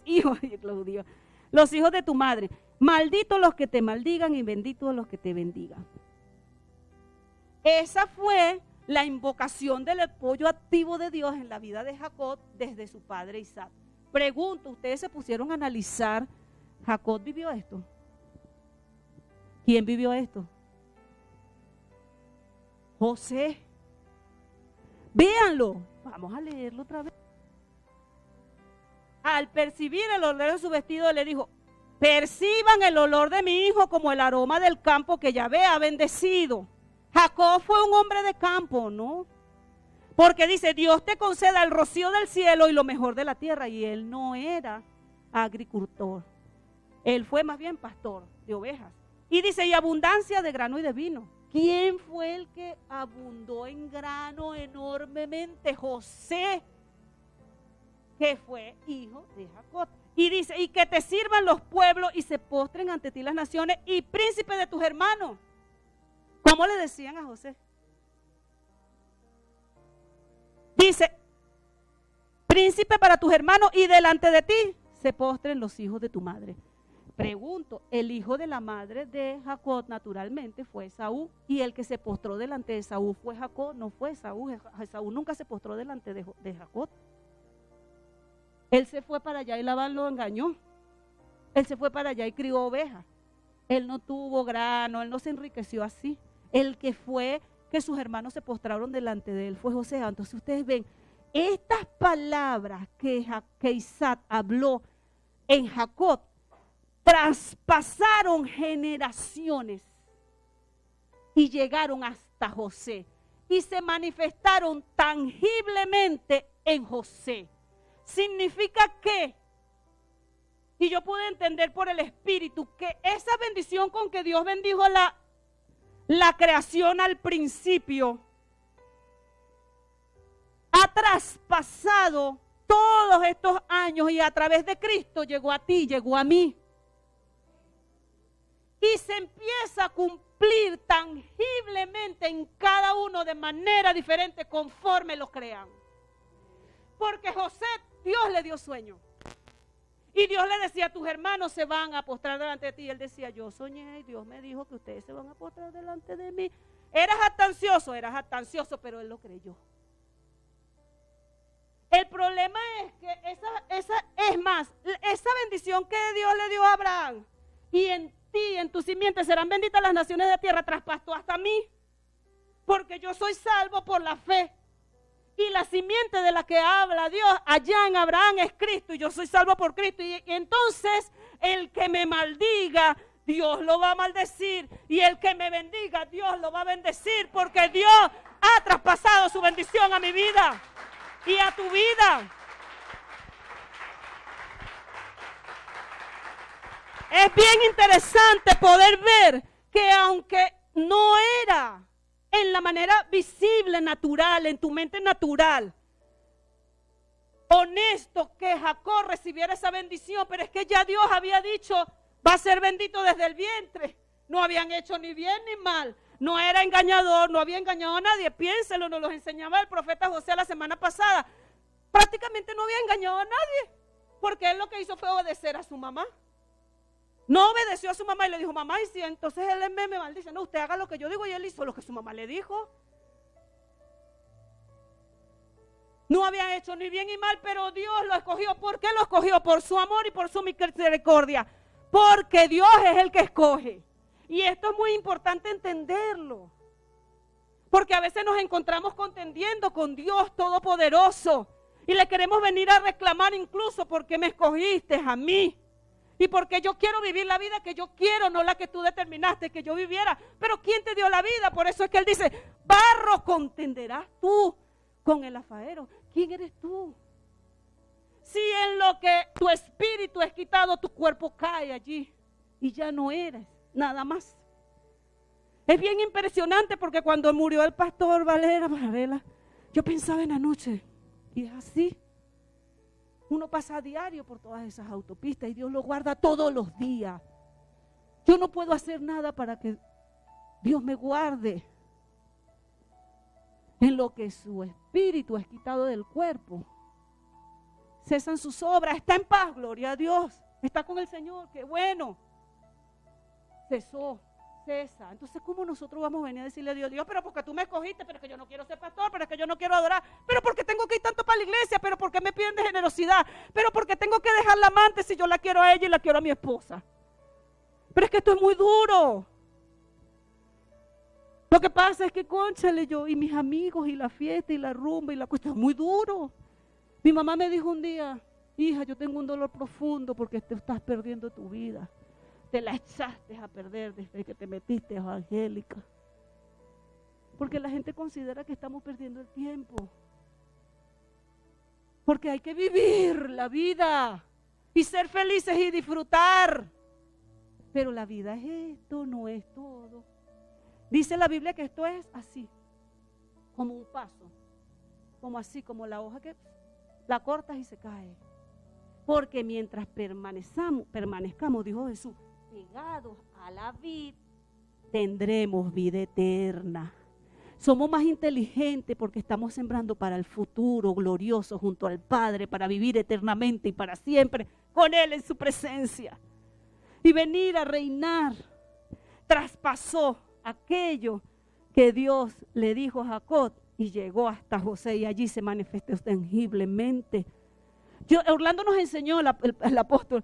Speaker 1: hijos de tu madre. Malditos los que te maldigan y benditos los que te bendigan. Esa fue la invocación del apoyo activo de Dios en la vida de Jacob desde su padre Isaac. Pregunto, ¿ustedes se pusieron a analizar? ¿Jacob vivió esto? ¿Quién vivió esto? José. Véanlo. Vamos a leerlo otra vez. Al percibir el olor de su vestido, le dijo: perciban el olor de mi hijo como el aroma del campo que Yahvé ha bendecido. Jacob fue un hombre de campo, ¿no? Porque dice: Dios te conceda el rocío del cielo y lo mejor de la tierra. Y él no era agricultor. Él fue más bien pastor de ovejas. Y dice: y abundancia de grano y de vino. ¿Quién fue el que abundó en grano enormemente? José, que fue hijo de Jacob. Y dice: y que te sirvan los pueblos y se postren ante ti las naciones, y príncipe de tus hermanos. ¿Cómo le decían a José? Dice: príncipe para tus hermanos, y delante de ti se postren los hijos de tu madre. Pregunto, el hijo de la madre de Jacob naturalmente fue Esaú, y el que se postró delante de Esaú fue Jacob, no fue Esaú. Esaú nunca se postró delante de Jacob. Él se fue para allá y Labán lo engañó. Él se fue para allá y crió ovejas. Él no tuvo grano, él no se enriqueció así. El que fue que sus hermanos se postraron delante de él fue José. Entonces ustedes ven, estas palabras que Isaac habló en Jacob traspasaron generaciones y llegaron hasta José y se manifestaron tangiblemente en José. Significa que, y yo pude entender por el Espíritu, que esa bendición con que Dios bendijo la creación al principio ha traspasado todos estos años y a través de Cristo llegó a ti, llegó a mí. Y se empieza a cumplir tangiblemente en cada uno de manera diferente conforme lo crean. Porque José, Dios le dio sueño. Y Dios le decía: tus hermanos se van a postrar delante de ti. Y él decía: yo soñé y Dios me dijo que ustedes se van a postrar delante de mí. Eras jactancioso, pero él lo creyó. El problema es que esa bendición que Dios le dio a Abraham, y en ti, en tu simiente serán benditas las naciones de la tierra, traspasó hasta mí, porque yo soy salvo por la fe. Y la simiente de la que habla Dios allá en Abraham es Cristo, y yo soy salvo por Cristo. Y entonces el que me maldiga, Dios lo va a maldecir, y el que me bendiga, Dios lo va a bendecir, porque Dios ha traspasado su bendición a mi vida y a tu vida. Es bien interesante poder ver que aunque no era en la manera visible, natural, en tu mente natural, honesto que Jacob recibiera esa bendición, pero es que ya Dios había dicho: va a ser bendito desde el vientre. No habían hecho ni bien ni mal, no era engañador, no había engañado a nadie. Piénselo, nos lo enseñaba el profeta José la semana pasada. Prácticamente no había engañado a nadie, porque él lo que hizo fue obedecer a su mamá. No obedeció a su mamá y le dijo: mamá, y si entonces él me maldice. No, usted haga lo que yo digo, y él hizo lo que su mamá le dijo. No habían hecho ni bien ni mal, pero Dios lo escogió. ¿Por qué lo escogió? Por su amor y por su misericordia. Porque Dios es el que escoge. Y esto es muy importante entenderlo. Porque a veces nos encontramos contendiendo con Dios Todopoderoso y le queremos venir a reclamar incluso: ¿por qué me escogiste a mí? Y porque yo quiero vivir la vida que yo quiero, no la que tú determinaste que yo viviera. Pero ¿quién te dio la vida? Por eso es que él dice: barro contenderás tú con el alfarero. ¿Quién eres tú? Si en lo que tu espíritu es quitado, tu cuerpo cae allí y ya no eres nada más. Es bien impresionante, porque cuando murió el pastor Varela, yo pensaba en la noche, y es así. Uno pasa a diario por todas esas autopistas y Dios lo guarda todos los días. Yo no puedo hacer nada para que Dios me guarde. En lo que su espíritu es quitado del cuerpo, cesan sus obras, está en paz, gloria a Dios, está con el Señor, qué bueno. cesó, cesa. Entonces, ¿cómo nosotros vamos a venir a decirle a Dios, Dios, pero porque tú me escogiste, pero es que yo no quiero ser pastor, pero es que yo no quiero adorar, pero porque tengo que ir tanto para la iglesia, pero porque me piden de generosidad, pero porque tengo que dejar la amante si yo la quiero a ella y la quiero a mi esposa? Pero es que esto es muy duro. Lo que pasa es que, cónchale, yo y mis amigos y la fiesta y la rumba y la cuestión es muy duro. Mi mamá me dijo un día, hija, yo tengo un dolor profundo porque te estás perdiendo tu vida. Te la echaste a perder desde que te metiste evangélica. Porque la gente considera que estamos perdiendo el tiempo. Porque hay que vivir la vida y ser felices y disfrutar. Pero la vida es esto, no es todo. Dice la Biblia que esto es así, como un paso, como así, como la hoja que la cortas y se cae. Porque mientras permanezcamos, dijo Jesús, pegados a la vid, tendremos vida eterna. Somos más inteligentes porque estamos sembrando para el futuro glorioso junto al Padre, para vivir eternamente y para siempre con Él en su presencia. Y venir a reinar. Traspasó aquello que Dios le dijo a Jacob y llegó hasta José y allí se manifestó tangiblemente. Orlando nos enseñó, el apóstol,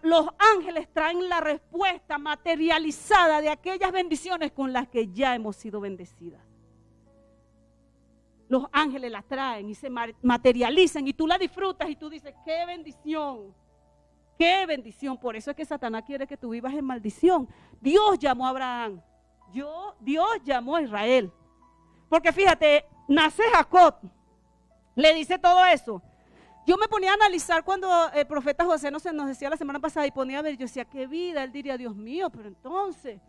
Speaker 1: los ángeles traen la respuesta materializada de aquellas bendiciones con las que ya hemos sido bendecidas. Los ángeles las traen y se materializan y tú la disfrutas y tú dices, qué bendición. ¡Qué bendición! Por eso es que Satanás quiere que tú vivas en maldición. Dios llamó a Abraham. Dios llamó a Israel. Porque fíjate, nace Jacob. Le dice todo eso. Yo me ponía a analizar cuando el profeta José nos decía la semana pasada y ponía a ver, yo decía, qué vida. Él diría, Dios mío, pero entonces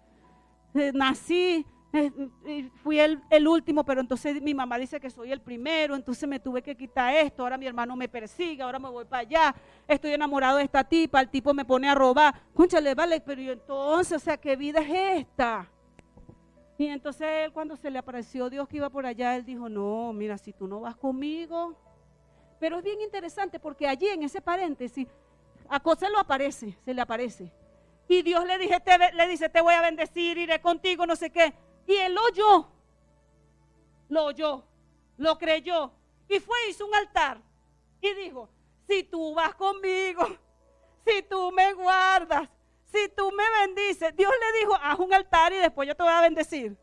Speaker 1: nací. Fui el último, pero entonces mi mamá dice que soy el primero, entonces me tuve que quitar esto, ahora mi hermano me persigue, ahora me voy para allá, estoy enamorado de esta tipa, el tipo me pone a robar, cónchale, vale, pero entonces, o sea, ¿qué vida es esta? Y entonces él, cuando se le apareció Dios que iba por allá, él dijo, no, mira, si tú no vas conmigo, pero es bien interesante porque allí en ese paréntesis, a José se le aparece, y Dios le dice, te voy a bendecir, iré contigo, no sé qué. Y él lo oyó, lo creyó y fue y hizo un altar y dijo, si tú vas conmigo, si tú me guardas, si tú me bendices, Dios le dijo, haz un altar y después yo te voy a bendecir.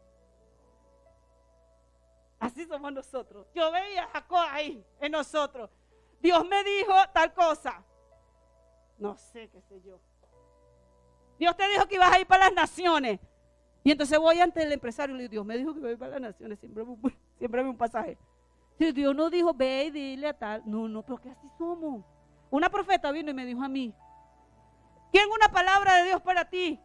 Speaker 1: Así somos nosotros. Yo veía a Jacob ahí en nosotros. Dios me dijo tal cosa. No sé, qué sé yo. Dios te dijo que ibas a ir para las naciones. Y entonces voy ante el empresario y le digo, Dios me dijo que iba a ir para las naciones, siempre un pasaje. Si Dios no dijo, ve y dile a tal. No, pero que así somos. Una profeta vino y me dijo a mí, ¿quién una palabra de Dios para ti?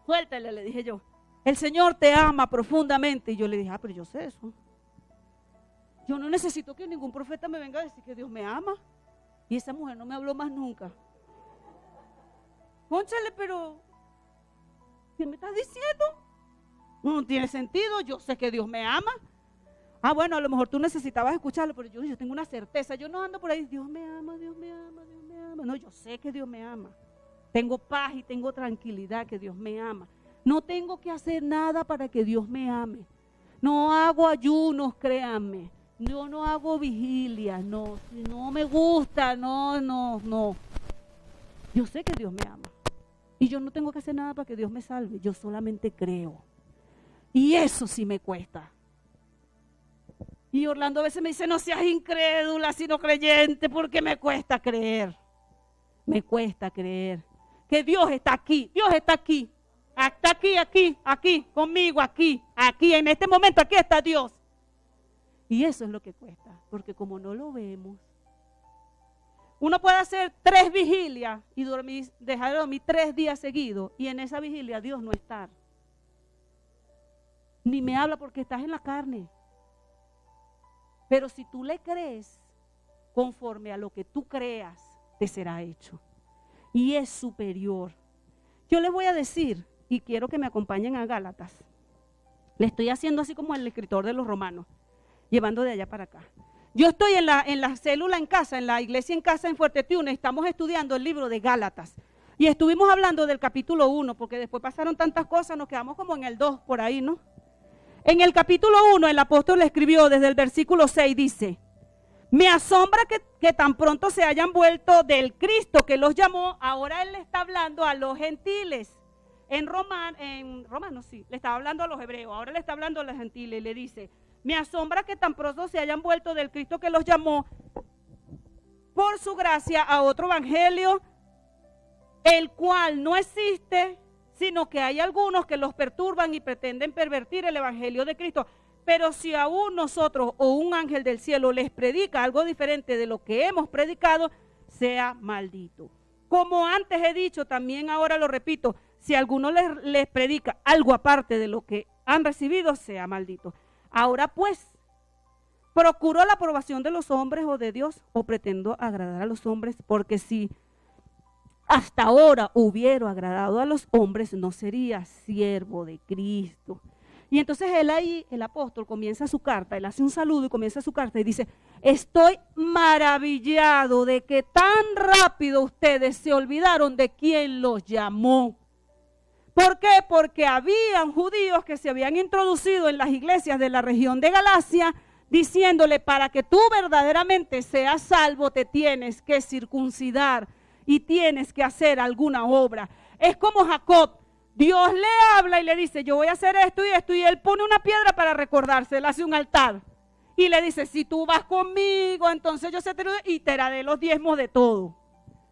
Speaker 1: Suéltale, le dije yo. El Señor te ama profundamente. Y yo le dije, pero yo sé eso. Yo no necesito que ningún profeta me venga a decir que Dios me ama. Y esa mujer no me habló más nunca. Cónchale, pero ¿qué me estás diciendo? No tiene sentido, yo sé que Dios me ama. Ah, bueno, a lo mejor tú necesitabas escucharlo, pero yo tengo una certeza. Yo no ando por ahí, Dios me ama, Dios me ama, Dios me ama. No, yo sé que Dios me ama. Tengo paz y tengo tranquilidad que Dios me ama. No tengo que hacer nada para que Dios me ame. No hago ayunos, créanme. Yo no hago vigilia, no. Si no me gusta, no. Yo sé que Dios me ama. Y yo no tengo que hacer nada para que Dios me salve. Yo solamente creo. Y eso sí me cuesta. Y Orlando a veces me dice, no seas incrédula, sino creyente, porque me cuesta creer. Me cuesta creer que Dios está aquí. Dios está aquí. Está aquí, conmigo, aquí, en este momento, aquí está Dios. Y eso es lo que cuesta, porque como no lo vemos, uno puede hacer 3 vigilias y dejar de dormir 3 días seguidos, y en esa vigilia Dios no está. Ni me habla porque estás en la carne. Pero si tú le crees, conforme a lo que tú creas, te será hecho. Y es superior. Yo les voy a decir, y quiero que me acompañen a Gálatas. Le estoy haciendo así como el escritor de los Romanos, llevando de allá para acá. Yo estoy en la célula en casa, en la iglesia en casa en Fuerte Tiuna, estamos estudiando el libro de Gálatas. Y estuvimos hablando del capítulo 1, porque después pasaron tantas cosas, nos quedamos como en el 2 por ahí, ¿no? En el capítulo 1 el apóstol escribió desde el versículo 6, dice: me asombra que tan pronto se hayan vuelto del Cristo que los llamó. Ahora él le está hablando a los gentiles. En Romanos sí, le estaba hablando a los hebreos, ahora le está hablando a los gentiles y le dice: me asombra que tan pronto se hayan vuelto del Cristo que los llamó por su gracia a otro evangelio, el cual no existe, sino que hay algunos que los perturban y pretenden pervertir el evangelio de Cristo. Pero si aún nosotros o un ángel del cielo les predica algo diferente de lo que hemos predicado, sea maldito. Como antes he dicho, también ahora lo repito, si alguno les predica algo aparte de lo que han recibido, sea maldito. Ahora pues, ¿procuro la aprobación de los hombres o de Dios? ¿O pretendo agradar a los hombres? Porque si hasta ahora hubiera agradado a los hombres, no sería siervo de Cristo. Y entonces él ahí, el apóstol, comienza su carta, él hace un saludo y comienza su carta y dice: estoy maravillado de que tan rápido ustedes se olvidaron de quién los llamó. ¿Por qué? Porque habían judíos que se habían introducido en las iglesias de la región de Galacia, diciéndole: para que tú verdaderamente seas salvo, te tienes que circuncidar y tienes que hacer alguna obra. Es como Jacob. Dios le habla y le dice: yo voy a hacer esto y esto, y él pone una piedra para recordarse, él hace un altar y le dice: si tú vas conmigo, entonces yo te daré los diezmos de todo.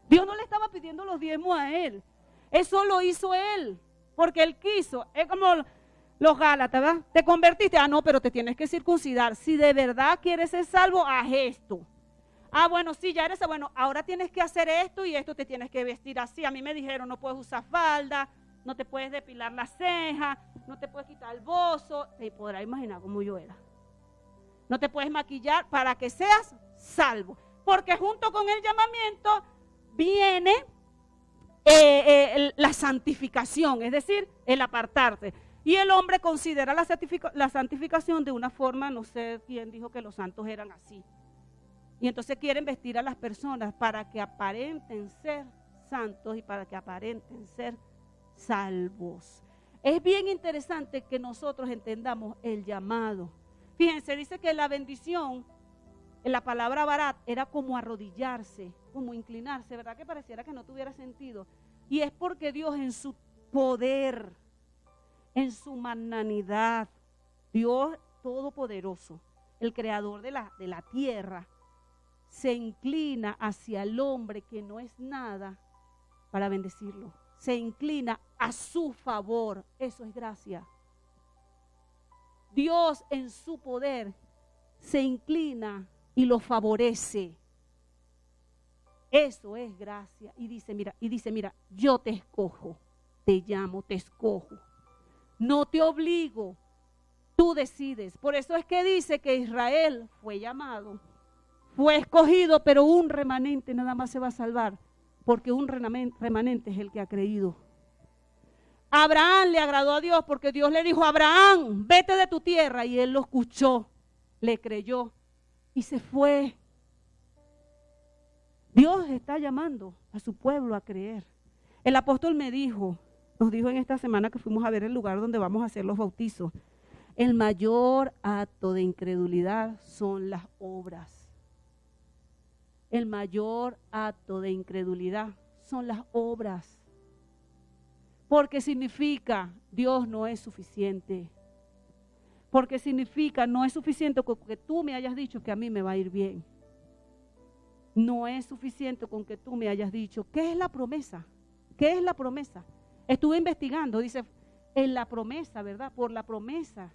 Speaker 1: Dios no le estaba pidiendo los diezmos a él, eso lo hizo él, porque él quiso. Es como los Gálatas, ¿verdad? Te convertiste, no, pero te tienes que circuncidar. Si de verdad quieres ser salvo, haz esto. Bueno, sí, ya eres, bueno, ahora tienes que hacer esto y esto, te tienes que vestir así. A mí me dijeron: no puedes usar falda, no te puedes depilar las cejas, no te puedes quitar el bozo. Te podrás imaginar cómo yo era. No te puedes maquillar para que seas salvo. Porque junto con el llamamiento viene la santificación, es decir, el apartarte. Y el hombre considera la santificación de una forma, no sé quién dijo que los santos eran así. Y entonces quieren vestir a las personas para que aparenten ser santos y para que aparenten ser salvos. Es bien interesante que nosotros entendamos el llamado. Fíjense, dice que la bendición, en la palabra barat, era como arrodillarse, como inclinarse, ¿verdad? Que pareciera que no tuviera sentido. Y es porque Dios en su poder, en su magnanimidad, Dios todopoderoso, el creador de la tierra, se inclina hacia el hombre que no es nada para bendecirlo. Se inclina a su favor. Eso es gracia. Dios en su poder se inclina y lo favorece. Eso es gracia. Y dice, mira, yo te escojo, te llamo, te escojo. No te obligo, tú decides. Por eso es que dice que Israel fue llamado, fue escogido, pero un remanente nada más se va a salvar. Porque un remanente es el que ha creído. Abraham le agradó a Dios porque Dios le dijo: Abraham, vete de tu tierra. Y él lo escuchó, le creyó y se fue. Dios está llamando a su pueblo a creer. El apóstol nos dijo en esta semana que fuimos a ver el lugar donde vamos a hacer los bautizos: el mayor acto de incredulidad son las obras. El mayor acto de incredulidad son las obras. Porque significa: Dios no es suficiente. Porque significa: no es suficiente con que tú me hayas dicho que a mí me va a ir bien. No es suficiente con que tú me hayas dicho. ¿Qué es la promesa? ¿Qué es la promesa? Estuve investigando, dice, en la promesa, ¿verdad? Por la promesa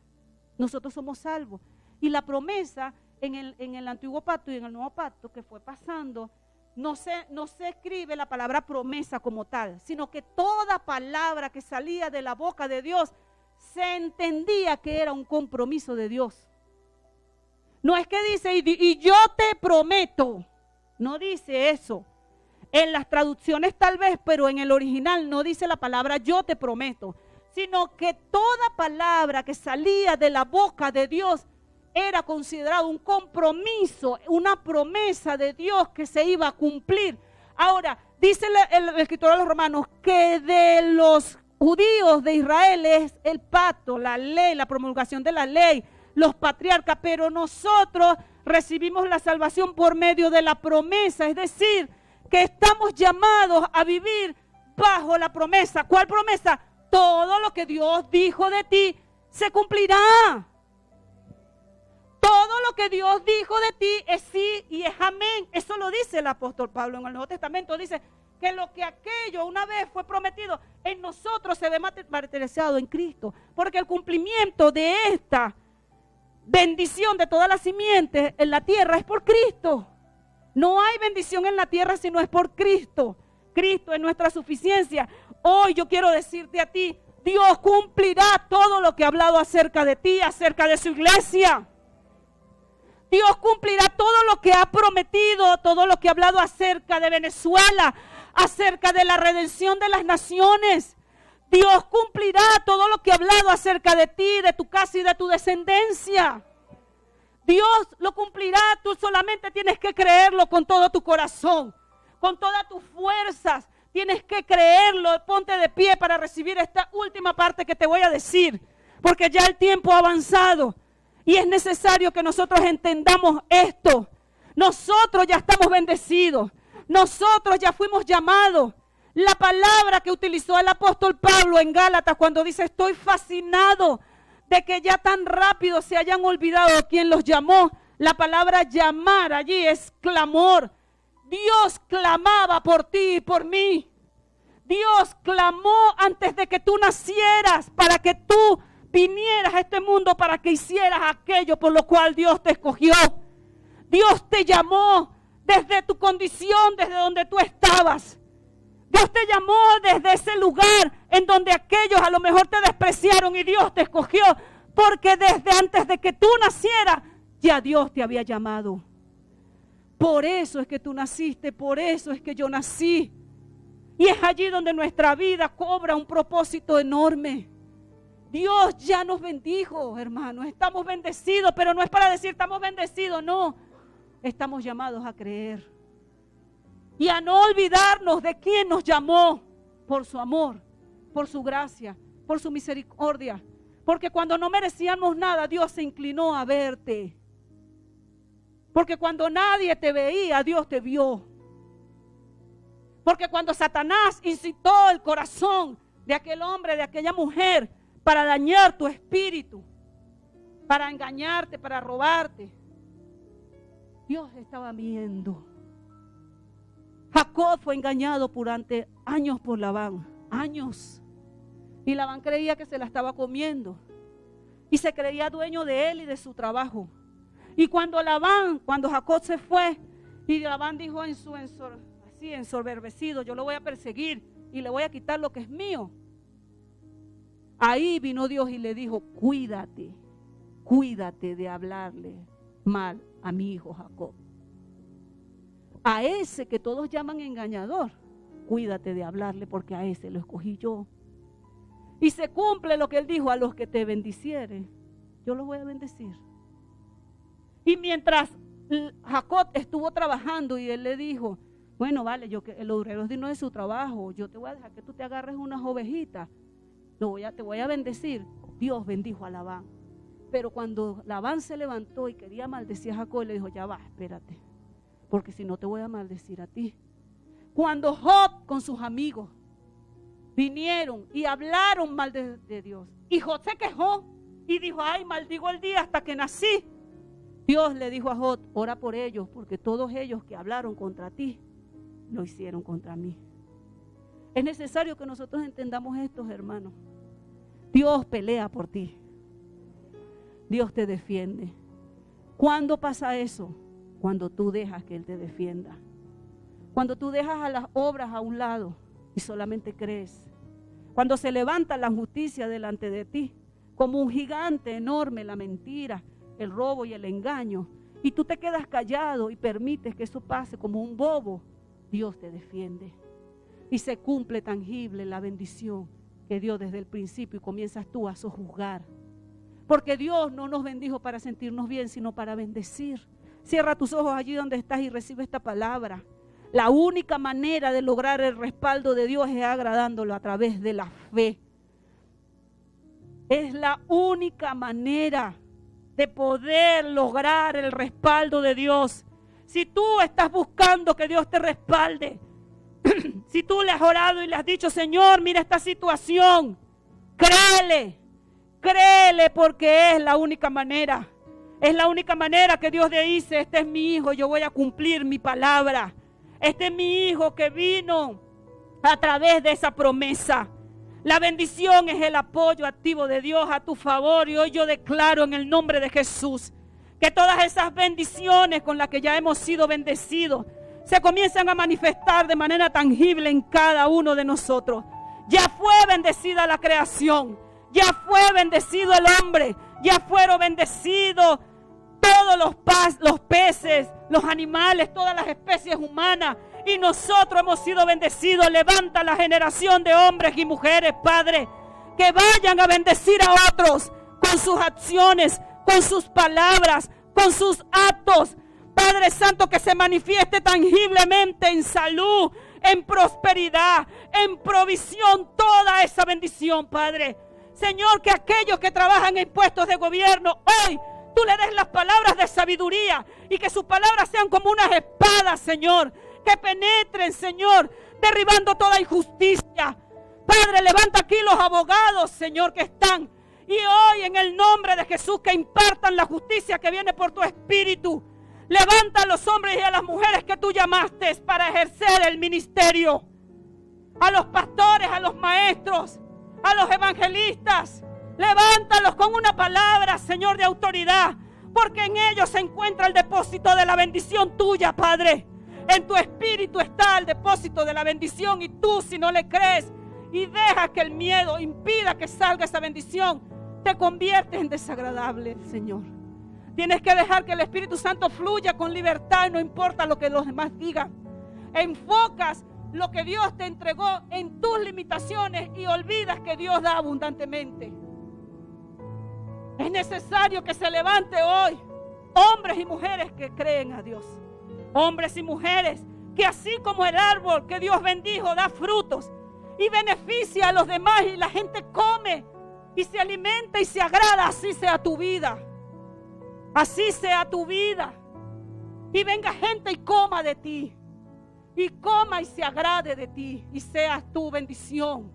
Speaker 1: nosotros somos salvos. Y la promesa en el antiguo pacto y en el nuevo pacto que fue pasando, no se escribe la palabra promesa como tal, sino que toda palabra que salía de la boca de Dios se entendía que era un compromiso de Dios. No es que dice y yo te prometo, no dice eso. En las traducciones tal vez, pero en el original no dice la palabra yo te prometo, sino que toda palabra que salía de la boca de Dios era considerado un compromiso, una promesa de Dios que se iba a cumplir Ahora, dice el escritor de los Romanos que de los judíos de Israel es el pacto, la ley, la promulgación de la ley, los patriarcas, pero nosotros recibimos la salvación por medio de la promesa, es decir, que estamos llamados a vivir bajo la promesa. ¿Cuál promesa? Todo lo que Dios dijo de ti se cumplirá. Todo lo que Dios dijo de ti es sí y es amén. Eso lo dice el apóstol Pablo en el Nuevo Testamento. Dice que lo que aquello una vez fue prometido en nosotros se ve materializado en Cristo. Porque el cumplimiento de esta bendición de todas las simientes en la tierra es por Cristo. No hay bendición en la tierra si no es por Cristo. Cristo es nuestra suficiencia. Hoy yo quiero decirte a ti, Dios cumplirá todo lo que ha hablado acerca de ti, acerca de su iglesia. Dios cumplirá todo lo que ha prometido, todo lo que ha hablado acerca de Venezuela, acerca de la redención de las naciones. Dios cumplirá todo lo que ha hablado acerca de ti, de tu casa y de tu descendencia. Dios lo cumplirá, tú solamente tienes que creerlo con todo tu corazón, con todas tus fuerzas. Tienes que creerlo, ponte de pie para recibir esta última parte que te voy a decir, porque ya el tiempo ha avanzado. Y es necesario que nosotros entendamos esto. Nosotros ya estamos bendecidos. Nosotros ya fuimos llamados. La palabra que utilizó el apóstol Pablo en Gálatas cuando dice estoy fascinado de que ya tan rápido se hayan olvidado quién los llamó. La palabra llamar allí es clamor. Dios clamaba por ti y por mí. Dios clamó antes de que tú nacieras para que tú vinieras a este mundo, para que hicieras aquello por lo cual Dios te escogió. Dios te llamó desde tu condición, desde donde tú estabas. Dios te llamó desde ese lugar en donde aquellos a lo mejor te despreciaron y Dios te escogió, porque desde antes de que tú nacieras, ya Dios te había llamado. Por eso es que tú naciste, por eso es que yo nací. Y es allí donde nuestra vida cobra un propósito enorme. Dios ya nos bendijo, hermanos. Estamos bendecidos, pero no es para decir estamos bendecidos, no. Estamos llamados a creer. Y a no olvidarnos de quién nos llamó por su amor, por su gracia, por su misericordia. Porque cuando no merecíamos nada, Dios se inclinó a verte. Porque cuando nadie te veía, Dios te vio. Porque cuando Satanás incitó el corazón de aquel hombre, de aquella mujer, para dañar tu espíritu, para engañarte, para robarte, Dios estaba viendo. Jacob fue engañado durante años por Labán, años. Y Labán creía que se la estaba comiendo. Y se creía dueño de él y de su trabajo. Y cuando Jacob se fue, y Labán dijo así ensoberbecido, yo lo voy a perseguir y le voy a quitar lo que es mío. Ahí vino Dios y le dijo, cuídate de hablarle mal a mi hijo Jacob. A ese que todos llaman engañador, cuídate de hablarle porque a ese lo escogí yo. Y se cumple lo que él dijo, a los que te bendicieren, yo los voy a bendecir. Y mientras Jacob estuvo trabajando y él le dijo, bueno, vale, el obrero es digno de su trabajo, yo te voy a dejar que tú te agarres unas ovejitas, te voy a bendecir. Dios bendijo a Labán. Pero cuando Labán se levantó y quería maldecir a Jacob, le dijo, ya va, espérate, porque si no te voy a maldecir a ti. Cuando Job con sus amigos vinieron y hablaron mal de Dios, y Job se quejó y dijo, ay, maldigo el día hasta que nací. Dios le dijo a Job, ora por ellos, porque todos ellos que hablaron contra ti, lo hicieron contra mí. Es necesario que nosotros entendamos esto, hermanos. Dios pelea por ti. Dios te defiende. ¿Cuándo pasa eso? Cuando tú dejas que Él te defienda. Cuando tú dejas a las obras a un lado y solamente crees. Cuando se levanta la justicia delante de ti, como un gigante enorme, la mentira, el robo y el engaño, y tú te quedas callado y permites que eso pase como un bobo, Dios te defiende. Y se cumple tangible la bendición que dio desde el principio y comienzas tú a sojuzgar. Porque Dios no nos bendijo para sentirnos bien, sino para bendecir. Cierra tus ojos allí donde estás y recibe esta palabra. La única manera de lograr el respaldo de Dios es agradándolo a través de la fe. Es la única manera de poder lograr el respaldo de Dios. Si tú estás buscando que Dios te respalde, si tú le has orado y le has dicho, Señor, mira esta situación, créele porque es la única manera. Es la única manera que Dios te dice, este es mi hijo, yo voy a cumplir mi palabra. Este es mi hijo que vino a través de esa promesa. La bendición es el apoyo activo de Dios a tu favor. Y hoy yo declaro en el nombre de Jesús que todas esas bendiciones con las que ya hemos sido bendecidos se comienzan a manifestar de manera tangible en cada uno de nosotros. Ya fue bendecida la creación. Ya fue bendecido el hombre. Ya fueron bendecidos todos los peces, los animales, todas las especies humanas. Y nosotros hemos sido bendecidos. Levanta la generación de hombres y mujeres, Padre, que vayan a bendecir a otros con sus acciones, con sus palabras, con sus actos. Padre Santo, que se manifieste tangiblemente en salud, en prosperidad, en provisión, toda esa bendición, Padre. Señor, que aquellos que trabajan en puestos de gobierno, hoy tú le des las palabras de sabiduría y que sus palabras sean como unas espadas, Señor, que penetren, Señor, derribando toda injusticia. Padre, levanta aquí los abogados, Señor, que están. Y hoy, en el nombre de Jesús, que impartan la justicia que viene por tu Espíritu. Levanta a los hombres y a las mujeres que tú llamaste para ejercer el ministerio. A los pastores, a los maestros, a los evangelistas. Levántalos con una palabra, Señor, de autoridad. Porque en ellos se encuentra el depósito de la bendición tuya, Padre. En tu espíritu está el depósito de la bendición. Y tú, si no le crees y dejas que el miedo impida que salga esa bendición, te conviertes en desagradable, Señor. Tienes que dejar que el Espíritu Santo fluya con libertad y no importa lo que los demás digan. Enfocas lo que Dios te entregó en tus limitaciones y olvidas que Dios da abundantemente. Es necesario que se levante hoy hombres y mujeres que creen a Dios. Hombres y mujeres que así como el árbol que Dios bendijo da frutos y beneficia a los demás y la gente come y se alimenta y se agrada, así sea tu vida. Así sea tu vida. Y venga gente y coma de ti. Y coma y se agrade de ti. Y seas tu bendición.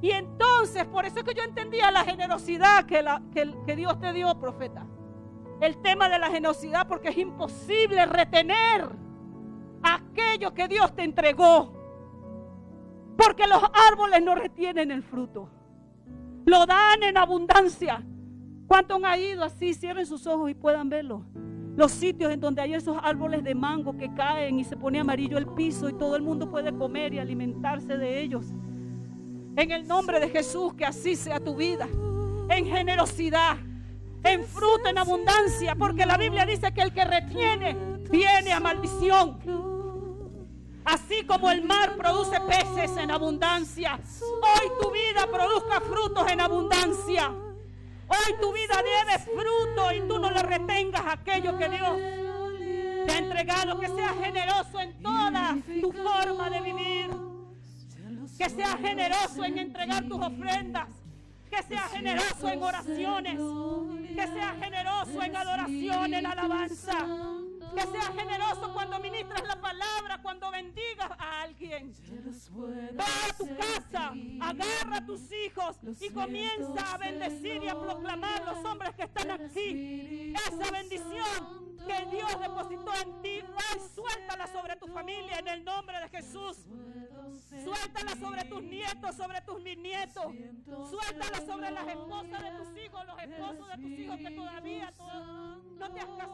Speaker 1: Y entonces, por eso es que yo entendía la generosidad que Dios te dio, profeta. El tema de la generosidad, porque es imposible retener aquello que Dios te entregó. Porque los árboles no retienen el fruto. Lo dan en abundancia. ¿Cuántos han ido así? Cierren sus ojos y puedan verlo. Los sitios en donde hay esos árboles de mango que caen y se pone amarillo el piso y todo el mundo puede comer y alimentarse de ellos. En el nombre de Jesús, que así sea tu vida. En generosidad, en fruto, en abundancia. Porque la Biblia dice que el que retiene viene a maldición. Así como el mar produce peces en abundancia, hoy tu vida produzca frutos en abundancia. Hoy tu vida debe fruto y tú no le retengas aquello que Dios te ha entregado. Que seas generoso en toda tu forma de vivir. Que seas generoso en entregar tus ofrendas. Que seas generoso en oraciones. Que seas generoso en adoración, en alabanza. Que seas generoso cuando ministras la palabra, cuando bendigas a alguien. Va a tu casa, agarra a tus hijos y comienza a bendecir y a proclamar los hombres que están aquí. Esa bendición que Dios depositó en ti, hoy suéltala sobre tu familia en el nombre de Jesús. Suéltala sobre tus nietos, sobre tus bisnietos. Suéltala sobre las esposas de tus hijos, los esposos de tus hijos que todavía no te has casado.